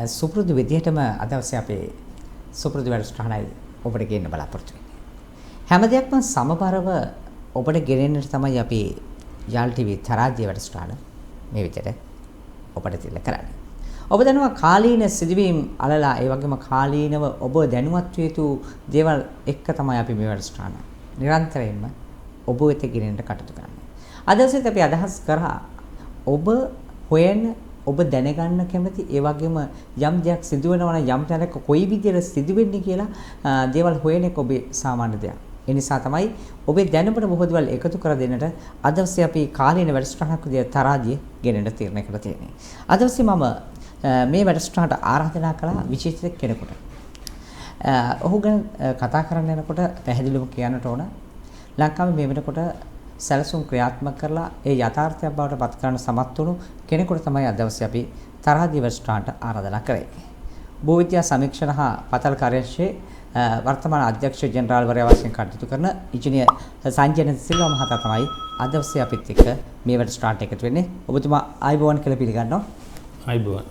සුපුරුදු විදිහටම අද දවසේ අපේ සුපුරුදු වැඩසටහනයි ඔබට ගෙන්න බලාපොරොත්තු වෙන්නේ. හැම දෙයක්ම සමබරව ඔබට ගෙනෙන්නට තමයි අපි යාල් ටීවී තරාජ්‍ය වැඩසටහන මේ විදිහට ඔබට තියලා කරන්නේ. ඔබ දන්නවා කාලීන සිදුවීම් අලලා ඒ වගේම කාලීනව ඔබ දැනුවත් විය යුතු දේවල් එක්ක තමයි අපි මේ වැඩසටහන නිරන්තරයෙන්ම ඔබ වෙත ගෙනෙන්න කටයුතු කරන්නේ. අද දවසේ අපි අදහස් කරා ඔබ හොයන ඔබ දැනගන්න කැමති ඒ වගේම යම් දෙයක් සිදු වෙනවා නම් යම් තැනක කොයි විදිහට සිදු වෙන්නේ කියලා දේවල් හොයන එක ඔබේ සාමාන්‍ය දෙයක්. ඒ නිසා තමයි ඔබේ දැනුමට බොහෝ දේවල් එකතු කර දෙන්නට අද දවසේ අපි කාලීන වැඩසටහනක් විදිහට තරාජිය ගෙනෙන්න තීරණය කළා තියෙන්නේ. අද දවසේ මම මේ වැඩසටහනට ආරාධනා කළා විශේෂිත කෙනෙකුට. ඔහු ගැන කතා කරන්න යනකොට පැහැදිලිවම කියන්නට ඕන ලංකාවේ මේ වෙනකොට සැලසුම් ක්‍රියාත්මක කරලා ඒ යථාර්ථයක් බවට පත් කරන්න සමත් වුණු කෙනෙකුට තමයි අද දවසේ අපි තරාජිය වැඩසටහනට ආරාධනා කරේ. භූවිද්‍යා සමීක්ෂණ හා පතල් කාර්යාංශයේ වර්තමාන අධ්‍යක්ෂ ජෙනරාල්වරයා වශයෙන් කටයුතු කරන ඉංජිනේර් සංජයන සිල්වා මහතා තමයි අද දවසේ අපිත් එක්ක මේ වැඩසටහනට එකතු වෙන්නේ. ඔබතුමා ආයිබෝවන් කියලා පිළිගන්නවා. ආයිබෝවන්.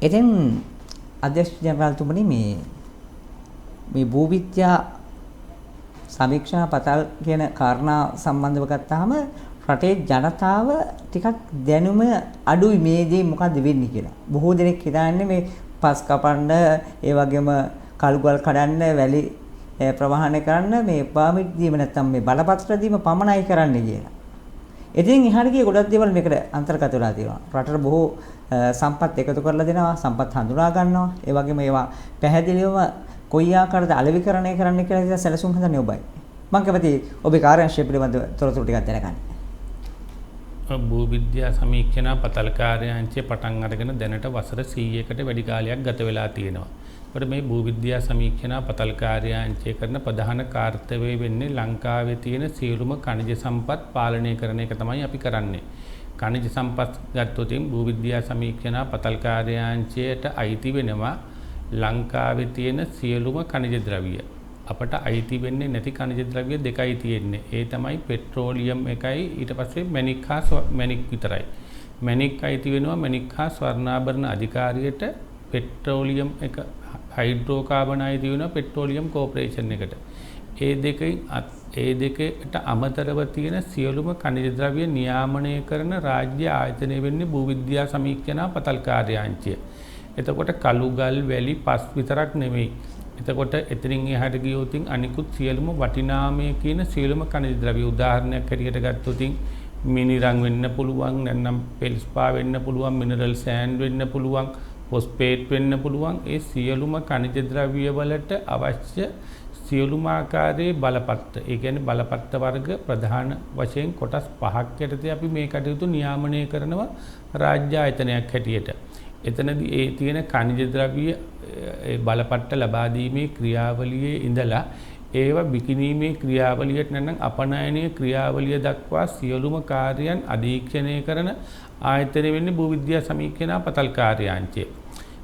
එතෙන් අධ්‍යක්ෂ ජෙනරාල්තුමනි මේ භූවිද්‍යා සමීක්ෂණ පතල් කියන කාරණා සම්බන්ධව ගත්තාම රටේ ජනතාව ටිකක් දැනුම අඩුයි මේ දේ මොකද්ද වෙන්නේ කියලා. බොහෝ දෙනෙක් හිතන්නේ මේ පස් කපන්න ඒ වගේම කල්ගල් කඩන්න වැලි ප්‍රවාහනය කරන්න මේ පර්මිට් දීම නැත්නම් මේ බලපත්‍ර දීම පමණයි කරන්නේ කියලා. ඉතින් එහාට ගිය ගොඩක් දේවල් මේකට අන්තර්ගත වෙලා තියෙනවා. රටට බොහෝ සම්පත් එකතු කරලා දෙනවා, සම්පත් හඳුනා ගන්නවා. ඒ වගේම ඒවා පැහැදිලිවම කොයි ආකාරද අලෙවිකරණය කරන්න කියලා සැලසුම් හදන්නේ ඔබයි. මම කැමති ඔබේ කාර්යාංශය පිළිබඳව තොරතුරු ටිකක් දැනගන්න. භූවිද්‍යා සමීක්ෂණ පතල් කාර්යාංශය පටන් අරගෙන දැනට වසර 100කට වැඩි කාලයක් ගත වෙලා තියෙනවා. ඒකට මේ භූවිද්‍යා සමීක්ෂණ පතල් කාර්යාංශය කරන ප්‍රධාන කාර්යය වෙන්නේ ලංකාවේ තියෙන සියලුම ඛනිජ සම්පත් පාලනය කරන එක තමයි අපි කරන්නේ. ඛනිජ සම්පත් ගත්තොත් භූවිද්‍යා සමීක්ෂණ පතල් කාර්යාංශයට අයිති වෙනවා ලංකාවේ තියෙන සියලුම ඛනිජ ද්‍රව්‍ය. අපට අයිති වෙන්නේ නැති ඛනිජ ද්‍රව්‍ය දෙකයි තියෙන්නේ. ඒ තමයි පෙට්‍රෝලියම් එකයි ඊට පස්සේ මැණික් හා මැණික් විතරයි. මැණික් අයිති වෙනවා මැණික් හා ස්වර්ණාභරණ අධිකාරියට, පෙට්‍රෝලියම් එක හයිඩ්‍රෝ කාබන් අයිති වෙනවා පෙට්‍රෝලියම් කෝපරේෂන් එකට. ඒ දෙකට අමතරව තියෙන සියලුම ඛනිජ ද්‍රව්‍ය නියාමනය කරන රාජ්‍ය ආයතනය වෙන්නේ භූවිද්‍යා සමීක්ෂණ පතල් කාර්යාංශය. එතකොට කළු ගල් වැලි පස් විතරක් නෙමෙයි. එතකොට එතනින් එහාට ගියොත් අනිකුත් සියලුම වටිනාමය කියන සියලුම ඛනිජ ද්‍රව්‍ය උදාහරණයක් හැටියට ගත්තොත් මිනිරන් වෙන්න පුළුවන්, නැත්නම් පෙල්ස්පා වෙන්න පුළුවන්, මිනරල් සෑන්ඩ් වෙන්න පුළුවන්, ෆොස්ෆේට් වෙන්න පුළුවන්. ඒ සියලුම ඛනිජ ද්‍රව්‍ය වලට අවශ්‍ය සියලුම ආකාරයේ බලපත්‍ර. ඒ කියන්නේ බලපත්‍ර වර්ග ප්‍රධාන වශයෙන් කොටස් 5ක් යටතේ අපි මේ කටයුතු නියාමනය කරනවා රාජ්‍ය ආයතනයක් හැටියට. එතනදී ඒ තියෙන ඛනිජ ද්‍රව්‍ය බලපත්‍ර ලබා දීමේ ක්‍රියාවලියේ ඉඳලා ඒවා විකිණීමේ ක්‍රියාවලියට නැත්නම් අපනයනයේ ක්‍රියාවලිය දක්වා සියලුම කාර්යයන් අධීක්ෂණය කරන ආයතනය වෙන්නේ භූවිද්‍යා සමීක්ෂණ පතල් කාර්යාංශය.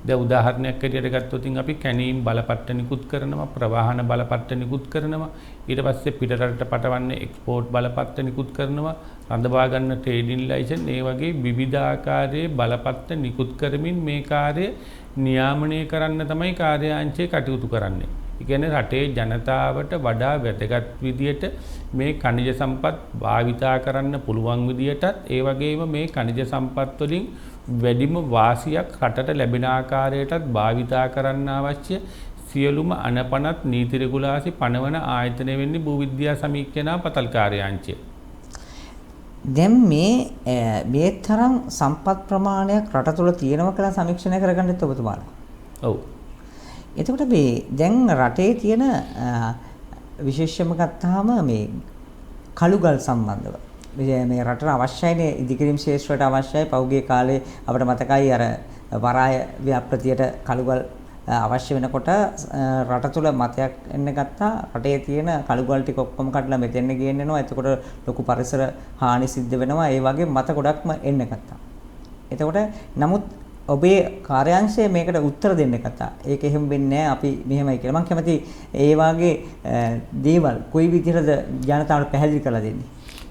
දැන් උදාහරණයක් හැටියට ගත්තොත් අපි කැණීම් බලපත්‍ර නිකුත් කරනවා, ප්‍රවාහන බලපත්‍ර නිකුත් කරනවා, ඊට පස්සේ පිටරටට පටවන්නේ එක්ස්පෝර්ට් බලපත්‍ර නිකුත් කරනවා, රඳවා ගන්න ට්‍රේඩින් ලයිසන්ස්, ඒ වගේ විවිධ ආකාරයේ බලපත්‍ර නිකුත් කරමින් මේ කාර්යය නියාමනය කරන්න තමයි කාර්යාංශය කටයුතු කරන්නේ. ඒ කියන්නේ රටේ ජනතාවට වඩා වැදගත් විදියට මේ ඛනිජ සම්පත් භාවිතා කරන්න පුළුවන් විදියටත් ඒ වගේම මේ ඛනිජ සම්පත් වලින් වැඩිම වාසියක් රටට ලැබෙන ආකාරයටත් භාවිතා කරන්න අවශ්‍ය සියලුම අනපනත් නීති රෙගුලාසි පනවන ආයතනය වෙන්නේ භූවිද්‍යා සමීක්ෂණ පතල් කාර්යාංශය. දැන් මේ තරම් සම්පත් ප්‍රමාණයක් රට තුළ තියෙනවා කියලා සමීක්ෂණය කරගන්නත් ඔබතුමාලා. ඔව්. එතකොට මේ දැන් රටේ තියෙන විශේෂම ගත්තාම මේ කළුගල් සම්බන්ධව මේ රටට අවශ්‍යයිනේ ඉදිකිරීම් ශේෂ්ත්‍රයට අවශ්‍යයි. පෞගේ කාලේ අපිට මතකයි අර වරාය ව්‍යාපෘතියට කළුගල් අවශ්‍ය වෙනකොට රට තුළ මතයක් එන්න ගත්තා. රටේ තියෙන කළුගල් ටික ඔක්කොම කඩලා මෙතෙන් ගේන්නනවා. එතකොට ලොකු පරිසර හානි සිද්ධ වෙනවා. ඒ වගේ මත ගොඩක්ම එන්න ගත්තා. එතකොට නමුත් ඔබේ කාර්යාංශය මේකට උත්තර දෙන්න කතා. ඒක එහෙම වෙන්නේ නැහැ. අපි මෙහෙමයි කියලා. මම කැමති ඒ වාගේ දේවල් කොයි විදිහටද ජනතාවට පැහැදිලි කරලා දෙන්නේ.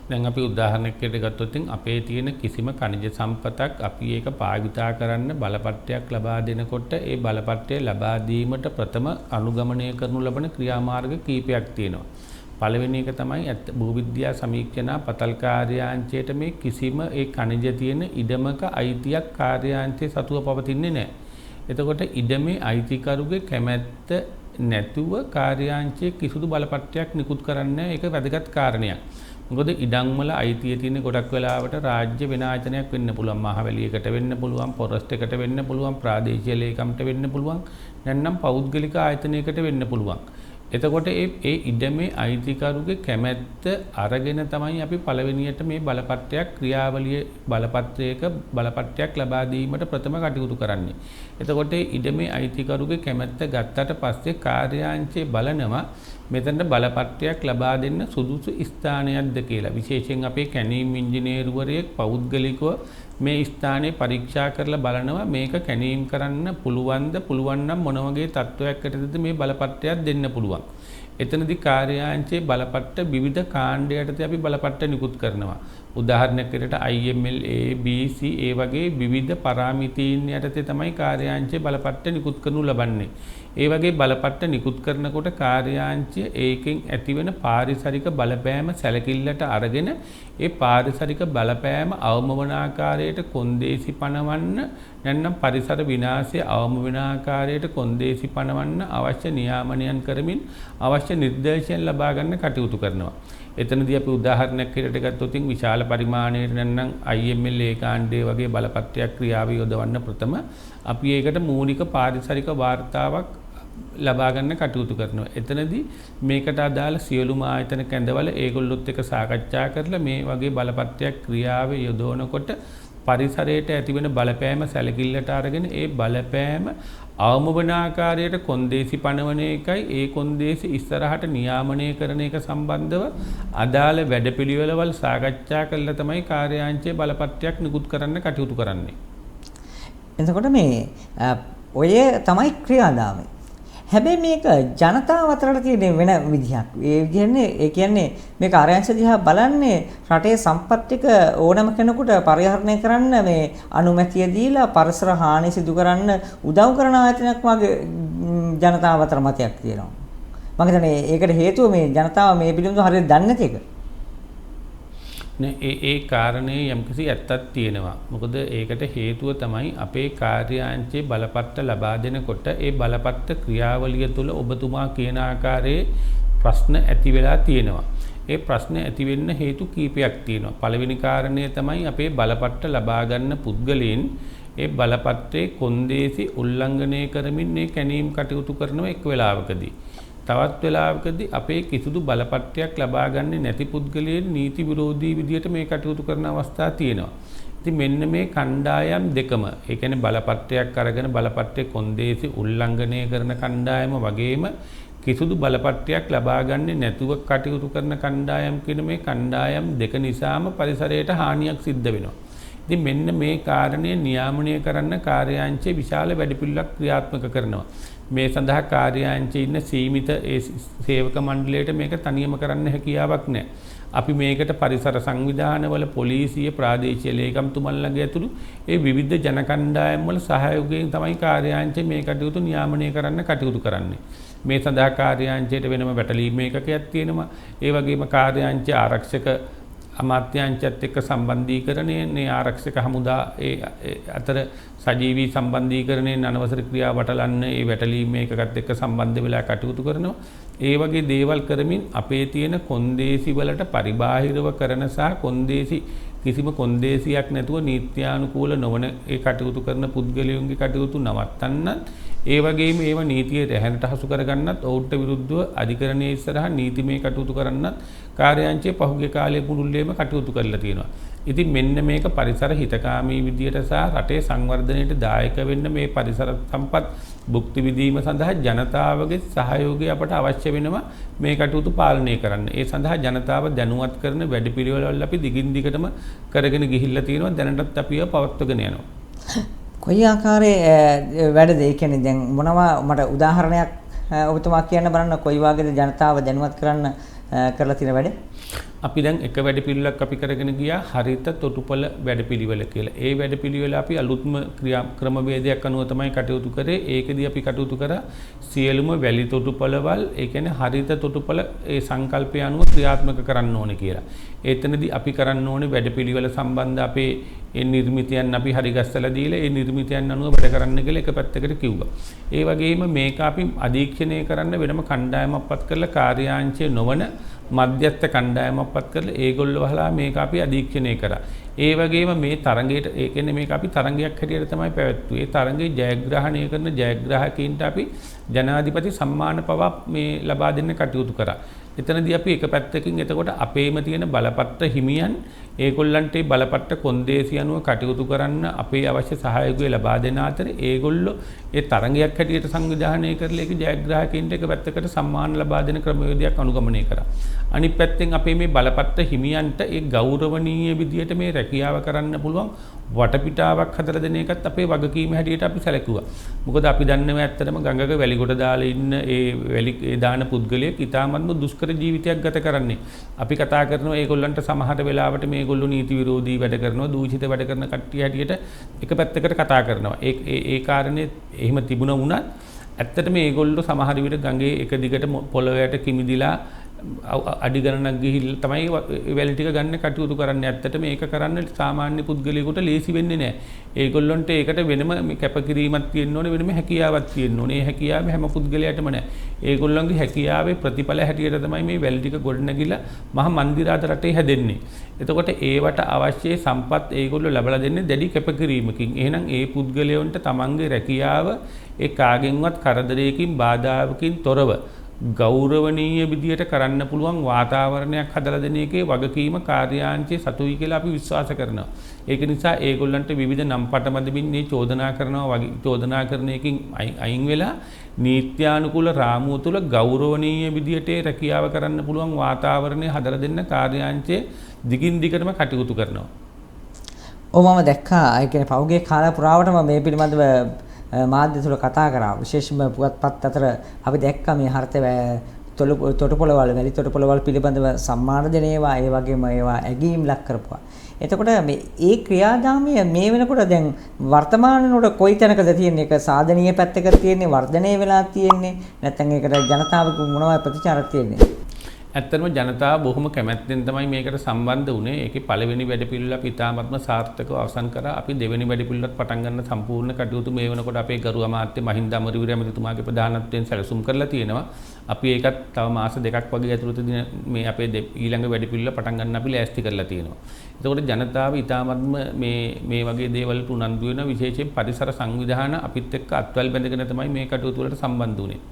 දැන් අපි උදාහරණයකට ගත්තොත් අපේ තියෙන කිසිම ඛනිජ සම්පතක් අපි ඒක භාවිතා කරන්න බලපත්‍රයක් ලබා දෙනකොට ඒ බලපත්‍රය ලබා දීමට ප්‍රථම අනුගමනය කරනු ලබන ක්‍රියාමාර්ග කීපයක් තියෙනවා. පළවෙනි එක තමයි භූවිද්‍යා සමීක්ෂණ පතල් කාර්යාංශයට මේ කිසිම ඒ ඛනිජ තියෙන ඉඩමක අයිතියක් කාර්යාංශයේ සතුව පවතින්නේ නැහැ. එතකොට ඉඩමේ අයිතිකරුගේ කැමැත්ත නැතුව කාර්යාංශයේ කිසිදු බලපත්‍රයක් නිකුත් කරන්නේ ඒක වැදගත් කාරණයක්. මොකද ඉඩම් වල අයිතිය තියෙන ගොඩක් වෙලාවට රාජ්‍ය වෙන ආයතනයක් වෙන්න පුළුවන්, මහවැලියකට වෙන්න පුළුවන්, පොරොස්ට් එකට වෙන්න පුළුවන්, ප්‍රාදේශීය ලේකම්ට වෙන්න පුළුවන්, නැත්නම් පෞද්ගලික ආයතනයකට වෙන්න පුළුවන්. එතකොට ඒ ඉඩමේ අයිතිකරුගේ කැමැත්ත අරගෙන තමයි අපි පළවෙනියට මේ බලපත්‍රයක් ක්‍රියාවලිය බලපත්‍රයක් ලබා දීමට ප්‍රථම කටයුතු කරන්නේ. එතකොට ඒ ඉඩමේ අයිතිකරුගේ කැමැත්ත ගත්තට පස්සේ කාර්යාංශයේ බලනවා මෙතන බලපත්‍රයක් ලබා දෙන්න සුදුසු ස්ථානයක්ද කියලා. විශේෂයෙන් අපේ කැණීම් ඉංජිනේරුවරයෙක් පෞද්ගලිකව මේ ස්ථානයේ පරීක්ෂා කරලා බලනවා මේක කැණීම් කරන්න පුළුවන් නම් මොන වගේ තත්ත්වයකටද මේ බලපත්‍රයක් දෙන්න පුළුවන්. එතනදී කාර්යාංශයේ බලපත්‍ර විවිධ කාණ්ඩ යටතේ අපි බලපත්‍ර නිකුත් කරනවා. උදාහරණයක් විදිහට IML A B C ඒ වගේ විවිධ පාරාමිතීන් යටතේ තමයි කාර්යාංශයේ බලපත්‍ර නිකුත් කරනු ලබන්නේ. ඒ වගේ බලපත්‍ර නිකුත් කරනකොට කාර්යාංශය ඒකෙන් ඇතිවෙන පාරිසරික බලපෑම සැලකිල්ලට අරගෙන ඒ පාරිසරික බලපෑම අවම වන ආකාරයට කොන්දේසි පනවන්න නැත්නම් පරිසර විනාශය අවම වෙන ආකාරයට කොන්දේසි පනවන්න අවශ්‍ය නියාමනයන් කරමින් අවශ්‍ය නිර්දේශයන් ලබා ගන්න කටයුතු කරනවා. එතනදී අපි උදාහරණයක් විදිහට ගත්තොත් විශාල පරිමාණයකට නැත්නම් IML ඒකාණ්ඩයේ වගේ බලපත්‍රයක් ක්‍රියාවේ යොදවන්න ප්‍රථම අපි ඒකට මූලික පාරිසරික වාර්තාවක් ලබා ගන්න කටයුතු කරනවා. එතනදී මේකට අදාළ සියලුම ආයතන කැඳවල ඒගොල්ලොත් එක්ක සාකච්ඡා කරලා මේ වගේ බලපත්‍රයක් ක්‍රියාවේ යොදවනකොට පරිසරයට ඇතිවෙන බලපෑම සැලකිල්ලට අරගෙන ඒ බලපෑම අවම වන ආකාරයට කොන්දේසි පනවන එකයි ඒ කොන්දේසි ඉස්සරහට නියාමනය කරන එක සම්බන්ධව අදාළ වැඩපිළිවෙළවල් සාකච්ඡා කරලා තමයි කාර්යාංශයේ බලපත්‍රයක් නිකුත් කරන්න කටයුතු කරන්නේ. එතකොට මේ ඔය තමයි ක්‍රියාදාමය. හැබැයි මේක ජනතාව අතරට තියෙන වෙන විදිහක්. ඒ කියන්නේ මේ කාර්යාංශ දිහා බලන්නේ රටේ සම්පත් ටික ඕනම කෙනෙකුට පරිහරණය කරන්න මේ අනුමැතිය දීලා පරිසර හානි සිදු කරන්න උදව් කරන ආයතනයක් වගේ ජනතාව අතර මතයක් තියෙනවා. මම හිතන්නේ ඒකට හේතුව මේ ජනතාව මේ පිළිබඳව හරියට දන්නේ නැති එක. ඒ කාරණේ යම්කිසි ඇත්තක් තියෙනවා. මොකද ඒකට හේතුව තමයි අපේ කාර්යාංශයේ බලපත්‍ර ලබා දෙනකොට ඒ බලපත්‍ර ක්‍රියාවලිය තුළ ඔබතුමා කියන ආකාරයේ ප්‍රශ්න ඇති වෙලා තියෙනවා. ඒ ප්‍රශ්න ඇති වෙන්න හේතු කීපයක් තියෙනවා. පළවෙනි කාරණය තමයි අපේ බලපත්‍ර ලබා ගන්න පුද්ගලයන් ඒ බලපත්‍රයේ කොන්දේසි උල්ලංඝනය කරමින් මේ කැණීම් කටයුතු කරනවා එක් වෙලාවකදී. තවත් වෙලාවකදී අපේ කිසිදු බලපත්‍රයක් ලබා ගන්නේ නැති පුද්ගලයන් නීති විරෝධී විදියට මේ කටයුතු කරන අවස්ථා තියෙනවා. ඉතින් මෙන්න මේ කණ්ඩායම් දෙකම, ඒ කියන්නේ බලපත්‍රයක් අරගෙන බලපත්‍රයේ කොන්දේසි උල්ලංඝනය කරන කණ්ඩායම වගේම කිසිදු බලපත්‍රයක් ලබා ගන්නේ නැතුව කටයුතු කරන කණ්ඩායම් කියන මේ කණ්ඩායම් දෙක නිසාම පරිසරයට හානියක් සිද්ධ වෙනවා. ඉතින් මෙන්න මේ කාරණය නියාමනය කරන්න කාර්යාංශයේ විශාල වැඩපිළිවෙලක් ක්‍රියාත්මක කරනවා. මේ සඳහා කාර්යාංශයේ ඉන්න සීමිත ඒ සේවක මණ්ඩලයට මේක තනියම කරන්න හැකියාවක් නැහැ. අපි මේකට පරිසර සංවිධානවල පොලිසිය ප්‍රාදේශීය ලේකම්තුමන්ලගේ ඇතුළු ඒ විවිධ ජන කණ්ඩායම් වල සහයෝගයෙන් තමයි කාර්යාංශයේ මේ කටයුතු නියාමනය කරන්න කටයුතු කරන්නේ. මේ සඳහා කාර්යාංශයට වෙනම වැටලීම් ඒකකයක් තියෙනවා. ඒ වගේම කාර්යාංශ ආරක්ෂක අමාත්‍යාංශයත් එක්ක සම්බන්ධීකරණයේ ආරක්ෂක හමුදා ඒ අතර සජීවී සම්බන්ධීකරණයෙන් අනවසර ක්‍රියා වටලන්න ඒ වැටලීම් මේකකත් එක්ක සම්බන්ධ වෙලා කටයුතු කරනවා. ඒ වගේ දේවල් කරමින් අපේ තියෙන කොන්දේසි වලට පරිබාහිරව කරන සහ කොන්දේසි කිසිම කොන්දේසියක් නැතුව නීත්‍යානුකූල නොවන ඒ කටයුතු කරන පුද්ගලයන්ගේ කටයුතු නවත්තන්නත් ඒ වගේම ඒව නීතිය රැහැනට හසු කරගන්නත් ඔවුන්ට විරුද්ධව අධිකරණයේ ඉස්සරහා නීතිමය කටයුතු කරන්නත් කාර්යාංශයේ පහුගිය කාලයේ මුළුල්ලේම කටයුතු කරලා තියෙනවා. ඉතින් මෙන්න මේක පරිසර හිතකාමී විදියට සහ රටේ සංවර්ධනයට දායක වෙන්න මේ පරිසර සම්පත් භුක්ති විඳීම සඳහා ජනතාවගේ සහයෝගය අපට අවශ්‍ය වෙනවා මේ කටයුතු පාලනය කරන්න. ඒ සඳහා ජනතාව දැනුවත් කරන වැඩපිළිවෙළවල් අපි දිගින් දිගටම කරගෙන ගිහිල්ලා තියෙනවා. දැනටත් අපි ඒවා පවත්වාගෙන යනවා. කොයි ආකාරයේ වැඩද? ඒ කියන්නේ දැන් මොනවා මට උදාහරණයක් ඔබතුමා කියන්න බලන්න කොයි වගේද ජනතාව දැනුවත් කරන්න කරලා තියෙන වැඩ? අපි දැන් එක වැඩපිළිවෙලක් අපි කරගෙන ගියා හරිත තොටුපළ වැඩපිළිවෙල කියලා. ඒ වැඩපිළිවෙල අපි අලුත්ම ක්‍රමවේදයක් අනුව තමයි කටයුතු කරේ. ඒකෙදී අපි කටයුතු කරා සියලුම වැලි තොටුපළවල් ඒ කියන්නේ හරිත තොටුපළ ඒ සංකල්පය අනුව ක්‍රියාත්මක කරන්න ඕනේ කියලා. එතනදී අපි කරන්න ඕනේ වැඩපිළිවෙල සම්බන්ධ අපේ ඒ නිර්මිතයන් අපි හරි ගස්සලා දීලා ඒ නිර්මිතයන් අනුව වැඩ කරන්න කියලා එක පැත්තකට කිව්වා. ඒ වගේම මේක අපි අධීක්ෂණය කරන්න වෙනම කණ්ඩායමක්පත් කරලා කාර්යාංශය නොවන මධ්‍යස්ථ කණ්ඩායමක්පත් කරලා ඒගොල්ලෝ වහලා මේක අපි අධීක්ෂණය කරා. ඒ වගේම මේ තරඟයට ඒ කියන්නේ මේක අපි තරඟයක් හැටියට තමයි පැවැත්වුවේ. ඒ තරඟේ ජයග්‍රහණය කරන ජයග්‍රාහකයින්ට අපි ජනාධිපති සම්මාන පවා මේ ලබා දෙන්න කටයුතු කරා. එතනදී අපි එක පැත්තකින් එතකොට අපේම තියෙන බලපත්‍ර හිමියන් ඒගොල්ලන්ට ඒ බලපත්‍ර කොන්දේසි අනුව කටයුතු කරන්න අපේ අවශ්‍ය සහයෝගය ලබා දෙන අතර ඒගොල්ලෝ ඒ තරඟයක් හැටියට සංවිධානය කරලා ඒක ජයග්‍රාහකයින්ට එක පැත්තකට සම්මාන ලබා දෙන ක්‍රමවේදයක් අනුගමනය කරා. අනිත් පැත්තෙන් අපේ මේ බලපත්‍ර හිමියන්ට ඒ ගෞරවනීය විදියට මේ රැකියාව කරන්න පුළුවන් වටපිටාවක් හදලා දෙන එකත් අපේ වගකීම හැටියට අපි සැලකුවා. මොකද අපි දන්නවා ඇත්තටම ගඟක වැලිගොඩ දාලා ඉන්න ඒ වැලි දාන පුද්ගලයෙක් ඉතාමත්ම දුෂ්කර ජීවිතයක් ගත කරන්නේ. අපි කතා කරනවා ඒගොල්ලන්ට සමහර වෙලාවට මේගොල්ලෝ නීති විරෝධී වැඩ කරනවා, දූෂිත වැඩ කරන කට්ටිය හැටියට එක පැත්තකට කතා කරනවා. ඒ කාරණේ එහෙම තිබුණා වුණත් ඇත්තටම මේගොල්ලෝ සමහර විට ගඟේ එක දිගට පොළොවට කිමිදිලා අඩි ගණනක් ගිහිල්ලා තමයි වැලි ටික ගන්න කටයුතු කරන්නේ. ඇත්තට මේක කරන්න සාමාන්‍ය පුද්ගලයෙකුට ලේසි වෙන්නේ නැහැ. ඒගොල්ලන්ට ඒකට වෙනම කැපකිරීමක් තියෙන්න ඕනේ, වෙනම හැකියාවක් තියෙන්න ඕනේ. ඒ හැකියාව හැම පුද්ගලයාටම නැහැ. ඒගොල්ලන්ගේ හැකියාවේ ප්‍රතිඵල හැටියට තමයි මේ වැලි ටික ගොඩනැගිලා මහා මන්දිරාද රටේ හැදෙන්නේ. එතකොට ඒවට අවශ්‍ය සම්පත් ඒගොල්ලෝ ලබලා දෙන්නේ දැඩි කැපකිරීමකින්. එහෙනම් ඒ පුද්ගලයන්ට තමන්ගේ රැකියාව ඒ කාගෙන්වත් කරදරයකින් බාධාවකින් තොරව ගෞරවනීය විදියට කරන්න පුළුවන් වාතාවරණයක් හදලා දෙන එකේ වගකීම කාර්යාංශයේ සතුයි කියලා අපි විශ්වාස කරනවා. ඒක නිසා ඒගොල්ලන්ට විවිධ නම් පටමැදමින් මේ චෝදනා කරනවා වගේ චෝදනා කරන එකකින් අයින් වෙලා නීත්‍යානුකූල රාමුව තුළ ගෞරවනීය විදියට රැකියාව කරන්න පුළුවන් වාතාවරණය හදලා දෙන්න කාර්යාංශයේ දිගින් දිගටම කටයුතු කරනවා. ඔව් මම දැක්කා ඒ කියන්නේ පෞගේ කාල පුරාවටම මේ පිළිබඳව මාධ්‍ය තුල කතා කරා. විශේෂයෙන්ම පුවත්පත් අතර අපි දැක්කා මේ හරිත තොටුපළවල් වැලි තොටුපළවල් පිළිබඳව සම්මාන දෙන ඒවා ඒ වගේම ඒවා ඇගීම් ලක් කරපුවා. එතකොට මේ ඒ ක්‍රියාදාමය මේ වෙනකොට දැන් වර්තමානයේ කොයි තැනකද තියෙන්නේ? ඒක සාධනීය පැත්තක තියෙන්නේ, වර්ධනය වෙලා තියෙන්නේ, නැත්නම් ඒකට ජනතාවගේ මොනවා ප්‍රතිචාරයක් තියෙන්නේ? ඇත්තටම ජනතාව බොහොම කැමැත්තෙන් තමයි මේකට සම්බන්ධ වුණේ. ඒකේ පළවෙනි වැඩපිළිවෙල අපි ඉතාමත්ම සාර්ථකව අවසන් කරා. අපි දෙවෙනි වැඩපිළිවෙලත් පටන් ගන්න සම්පූර්ණ කටයුතු මේ වෙනකොට අපේ ගරු අමාත්‍ය මහින්ද අමරවීර ඇමතිතුමාගේ ප්‍රධානත්වයෙන් සැලසුම් කරලා තියෙනවා. අපි ඒකත් තව මාස දෙකක් වගේ ඇතුළතදී මේ අපේ ඊළඟ වැඩපිළිවෙල පටන් ගන්න අපි ලෑස්ති කරලා තියෙනවා. එතකොට ජනතාව ඉතාමත්ම මේ වගේ දේවල්ට උනන්දු වෙන විශේෂයෙන් පරිසර සංවිධාන අපිත් එක්ක අත්වැල් බැඳගෙන තමයි මේ කටයුතු වලට සම්බන්ධ වුණේ.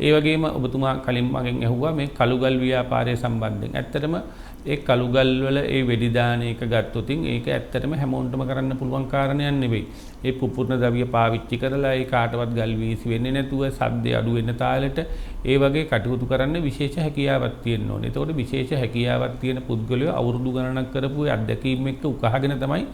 ඒ වගේම ඔබතුමා කලින් මගෙන් ඇහුවා මේ කළුගල් ව්‍යාපාරය සම්බන්ධයෙන්. ඇත්තටම ඒ කළුගල් වල ඒ වෙඩි දාන එක ගත්තොත් ඒක ඇත්තටම හැමෝටම කරන්න පුළුවන් කාරණයක් නෙවෙයි. ඒ පුපුරන ද්‍රව්‍ය පාවිච්චි කරලා ඒ කාටවත් ගල් වීසි වෙන්නේ නැතුව සද්ද අඩු වෙන තාලෙට ඒ වගේ කටයුතු කරන්න විශේෂ හැකියාවක් තියෙන්න ඕනේ. ඒතකොට විශේෂ හැකියාවක් තියෙන පුද්ගලයෝ අවුරුදු ගණනක් කරපු අත්දැකීම් එක්ක උකහාගෙන තමයි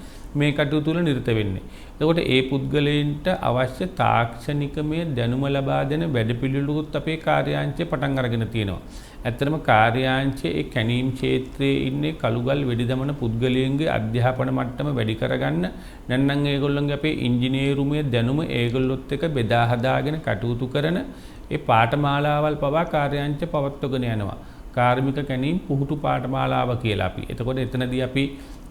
මේ කටයුතු වල නිරත වෙන්නේ. එතකොට ඒ පුද්ගලයන්ට අවශ්‍ය තාක්ෂණිකමය දැනුම ලබා දෙන වැඩපිළිවෙලුත් අපේ කාර්යාංශයේ පටන් අරගෙන තියෙනවා. ඇත්තටම කාර්යාංශයේ ඒ කැණීම් ක්ෂේත්‍රයේ ඉන්නේ කළුගල් වෙඩි දමන පුද්ගලයන්ගේ අධ්‍යාපන මට්ටම වැඩි කරගන්න නැත්නම් ඒගොල්ලන්ගේ අපේ ඉංජිනේරුමය දැනුම ඒගොල්ලොත් එක්ක බෙදා හදාගෙන කටයුතු කරන ඒ පාඨමාලාවල් පවා කාර්යාංශය පවත්වගෙන යනවා. කාර්මික කැණීම් පුහුණු පාඨමාලාව කියලා අපි. එතකොට එතනදී අපි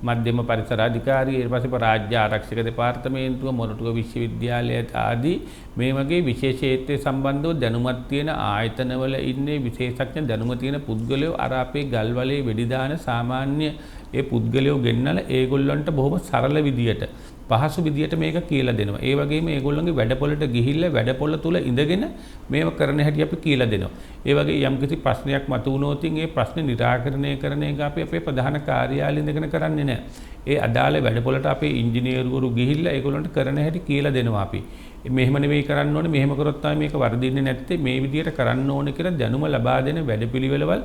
මධ්‍යම පරිසර අධිකාරිය ඊට පස්සේ රාජ්‍ය ආරක්ෂක දෙපාර්තමේන්තුව මොරටුව විශ්වවිද්‍යාලය ආදී මේ වගේ විශේෂ ක්ෂේත්‍රයේ සම්බන්ධව දැනුමක් තියෙන ආයතනවල ඉන්නේ විශේෂඥ දැනුම තියෙන පුද්ගලයෝ අර අපේ ගල්වලේ වෙඩි දාන සාමාන්‍ය ඒ පුද්ගලයෝ ගෙන්නලා ඒගොල්ලන්ට බොහොම සරල විදියට පහසු විදියට මේක කියලා දෙනවා. ඒ වගේම ඒගොල්ලන්ගේ වැඩපොළට ගිහිල්ලා වැඩපොළ තුල ඉඳගෙන මේව කරන හැටි අපි කියලා දෙනවා. ඒ වගේ යම්කිසි ප්‍රශ්නයක් මතුවුණොත් ඒ ප්‍රශ්නේ निराකරණය කරන එක අපි අපේ ප්‍රධාන කාර්යාලයේ ඉඳගෙන කරන්නේ නැහැ. ඒ අදාළ වැඩපොළට අපේ ඉංජිනේරුවරු ගිහිල්ලා ඒගොල්ලන්ට කරන හැටි කියලා දෙනවා අපි. මෙහෙම නෙවෙයි කරන්න ඕනේ, මෙහෙම කරොත් තමයි මේක වර්ධින්නේ නැත්තේ, මේ විදියට කරන්න ඕනේ කියලා දැනුම ලබා දෙන වැඩපිළිවෙළවල්